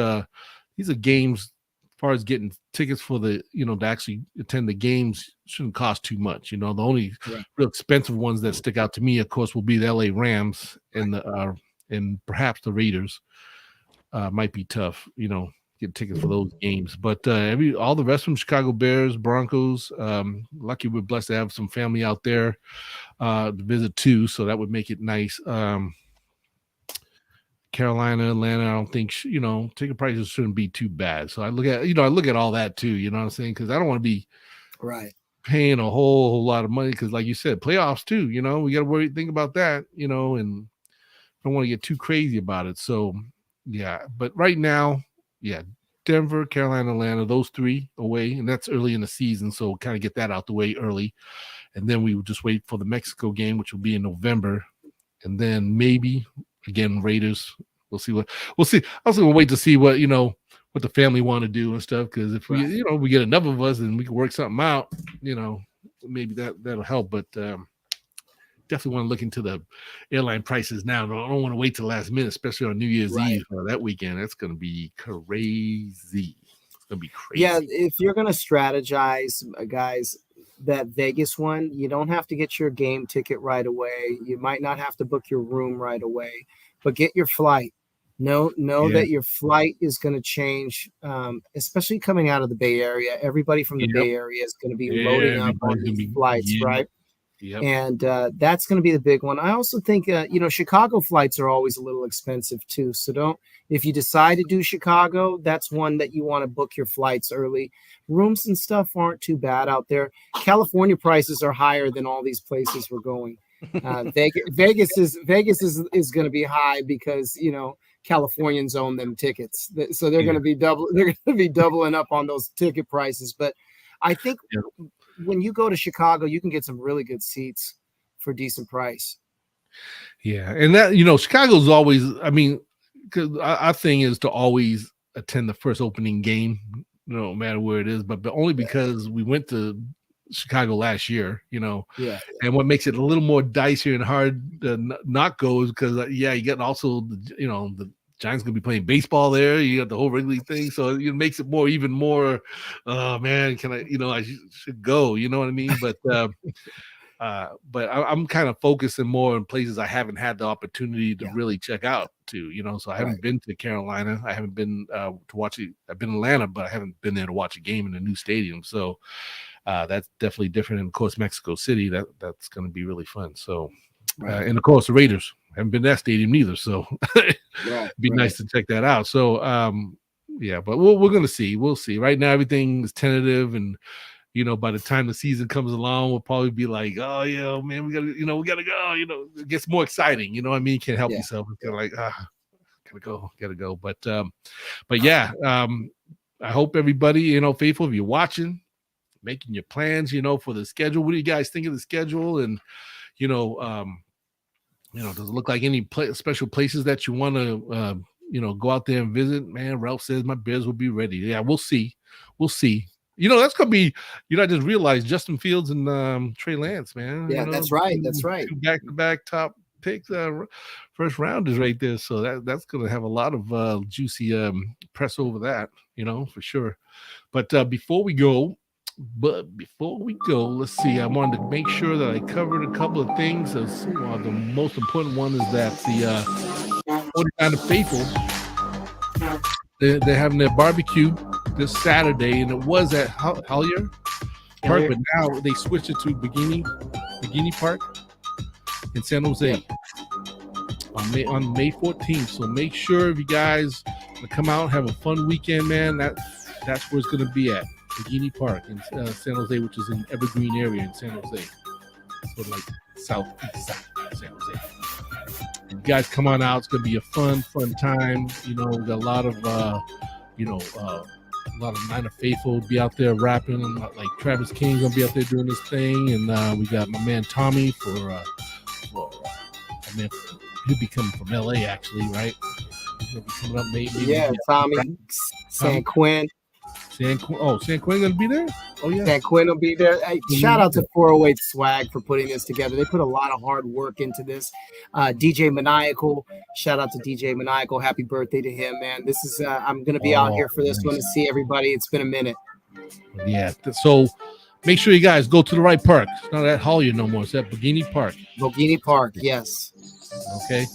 these are games, as far as getting tickets for the, to actually attend the games shouldn't cost too much. The only real expensive ones that stick out to me, of course, will be the LA Rams and and perhaps the Raiders. Might be tough, get tickets for those games, but all the rest of them, Chicago Bears, Broncos, lucky we're blessed to have some family out there to visit too, so that would make it nice. Carolina, Atlanta, I don't think ticket prices shouldn't be too bad. So I look at all that too, you know what I'm saying, because I don't want to be paying a whole lot of money, because like you said, playoffs too, we got to think about that, and don't want to get too crazy about it. So yeah, but right now, Denver, Carolina, Atlanta, those three away, and that's early in the season, so kind of get that out the way early, and then we would just wait for the Mexico game, which will be in November, and then maybe again Raiders. We'll see. Also, we'll wait to see what what the family want to do and stuff, because if we we get enough of us and we can work something out, maybe that'll help. But definitely want to look into the airline prices now. I don't want to wait till the last minute, especially on New Year's Eve that weekend. That's going to be crazy. It's going to be crazy. Yeah, if you're going to strategize, guys, that Vegas one, you don't have to get your game ticket right away. You might not have to book your room right away, but get your flight. Know that your flight is going to change, especially coming out of the Bay Area. Everybody from the Bay Area is going to be loading up on these flights, right? Yep. And that's going to be the big one. I also think, Chicago flights are always a little expensive too. So if you decide to do Chicago, that's one that you want to book your flights early. Rooms and stuff aren't too bad out there. California prices are higher than all these places we're going. Vegas is going to be high because, Californians own them tickets. So they're going to be doubling up on those ticket prices. But I think when you go to Chicago, you can get some really good seats for decent price. Yeah. And that, Chicago's always, because our thing is to always attend the first opening game, no matter where it is, but only because we went to Chicago last year, and what makes it a little more dicier and hard to not go is because, you get also, the Giants gonna be playing baseball there. You got the whole Wrigley thing, so it makes it even more. Oh man, can I? I should go. You know what I mean? But I'm kind of focusing more on places I haven't had the opportunity to really check out to. So I haven't been to Carolina. I haven't been to watch it. I've been in Atlanta, but I haven't been there to watch a game in a new stadium. So that's definitely different. And of course, Mexico City. That's going to be really fun. So, and of course, the Raiders. Haven't been to that stadium either, so it'd be nice to check that out. So, but we're gonna see. We'll see. Right now, everything is tentative, and by the time the season comes along, we'll probably be like, oh yeah, man, we gotta go. It gets more exciting. You know what I mean? You can't help yourself. It's kind of like, gotta go. But I hope everybody, faithful, if you're watching, making your plans, for the schedule. What do you guys think of the schedule? And does it look like any special places that you want to, go out there and visit, man, Ralph says my Bears will be ready. Yeah, we'll see. That's gonna be. I just realized Justin Fields and Trey Lance, man. Yeah, that's right. That's right. Two back-to-back top picks, first rounders right there. So that's gonna have a lot of juicy press over that, for sure. But before we go, let's see. I wanted to make sure that I covered a couple of things. The most important one is that the 49er faithful, they're having their barbecue this Saturday, and it was at Hellier Park, but now they switched it to Bikini Park in San Jose on May 14th. So make sure if you guys come out, have a fun weekend, man. That's where it's going to be at. Bikini Park in San Jose, which is in Evergreen area in San Jose. So like southeast side of San Jose. And you guys come on out. It's going to be a fun time. We got a lot of, a lot of Niner faithful will be out there rapping. And like Travis King's going to be out there doing this thing. And we got my man Tommy he'll be coming from LA actually, right? He's going to be coming up maybe. Yeah, Tommy, San Quinn. San Quinn gonna be there? Oh yeah, San Quinn will be there. Hey, shout out to 408 Swag for putting this together. They put a lot of hard work into this. DJ Maniacal, shout out to DJ Maniacal. Happy birthday to him, man. This is I'm gonna be out here for this one to see everybody. It's been a minute. Yeah, so make sure you guys go to the right park. It's not at Hellier no more. It's at Bikini Park. Bikini Park, yes. Okay.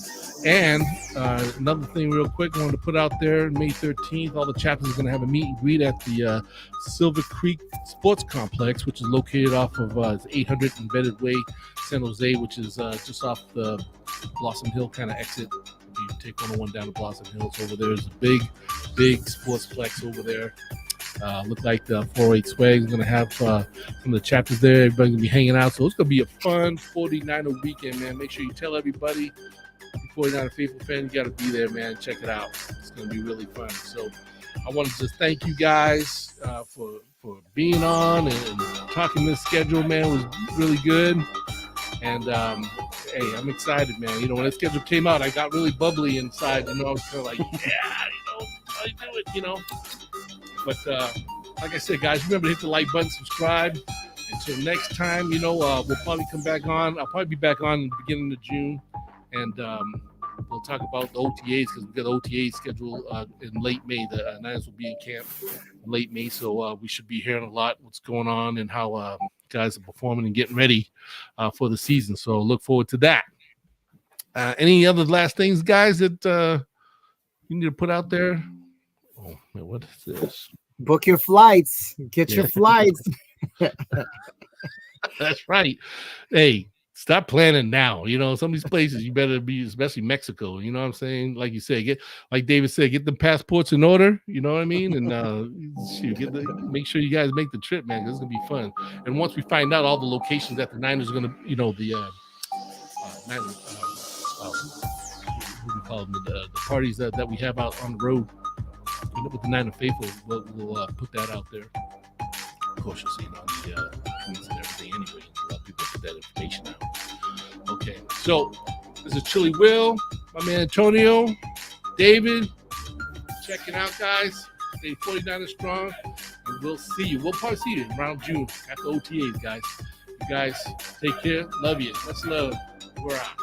And another thing real quick I wanted to put out there, May 13th, all the chapters are going to have a meet and greet at the Silver Creek Sports Complex, which is located off of 800 Embedded Way, San Jose, which is just off the Blossom Hill kind of exit. If you take 101 down to Blossom Hill, it's over there. There's a big sportsplex over there. Look like the 408 Swag is going to have some of the chapters there. Everybody's going to be hanging out. So it's going to be a fun 49er weekend, man. Make sure you tell everybody. 49er faithful fan, you got to be there, man. Check it out. It's going to be really fun. So I wanted to just thank you guys for being on and talking this schedule, man. It was really good. And, hey, I'm excited, man. When the schedule came out, I got really bubbly inside. I was kind of like, I do it, But like I said, guys, remember to hit the like button, subscribe. Until next time, we'll probably come back on. I'll probably be back on in the beginning of June. And we'll talk about the OTAs because we've got the OTAs scheduled in late May. The Niners will be in camp in late May, so we should be hearing a lot what's going on and how guys are performing and getting ready for the season. So look forward to that. Any other last things, guys, that you need to put out there? Oh, man, what is this? Book your flights. Get your flights. That's right. Hey. Stop planning now. Some of these places you better be, especially Mexico. You know what I'm saying? Like you said, like David said, get the passports in order. You know what I mean? And make sure you guys make the trip, man. 'Cause it's gonna be fun. And once we find out all the locations that the Niners are gonna, the Niners, what do we call them? The parties that we have out on the road with the Niner faithful, we'll put that out there. Of course, you'll see it on the tweets and everything anyway. A lot of people put that information out. Okay, so this is Chili Will, my man Antonio, David. Checking out, guys. Stay 49ers strong, and we'll see you. We'll probably see you around June after OTAs, guys. You guys take care. Love you. Much love. We're out.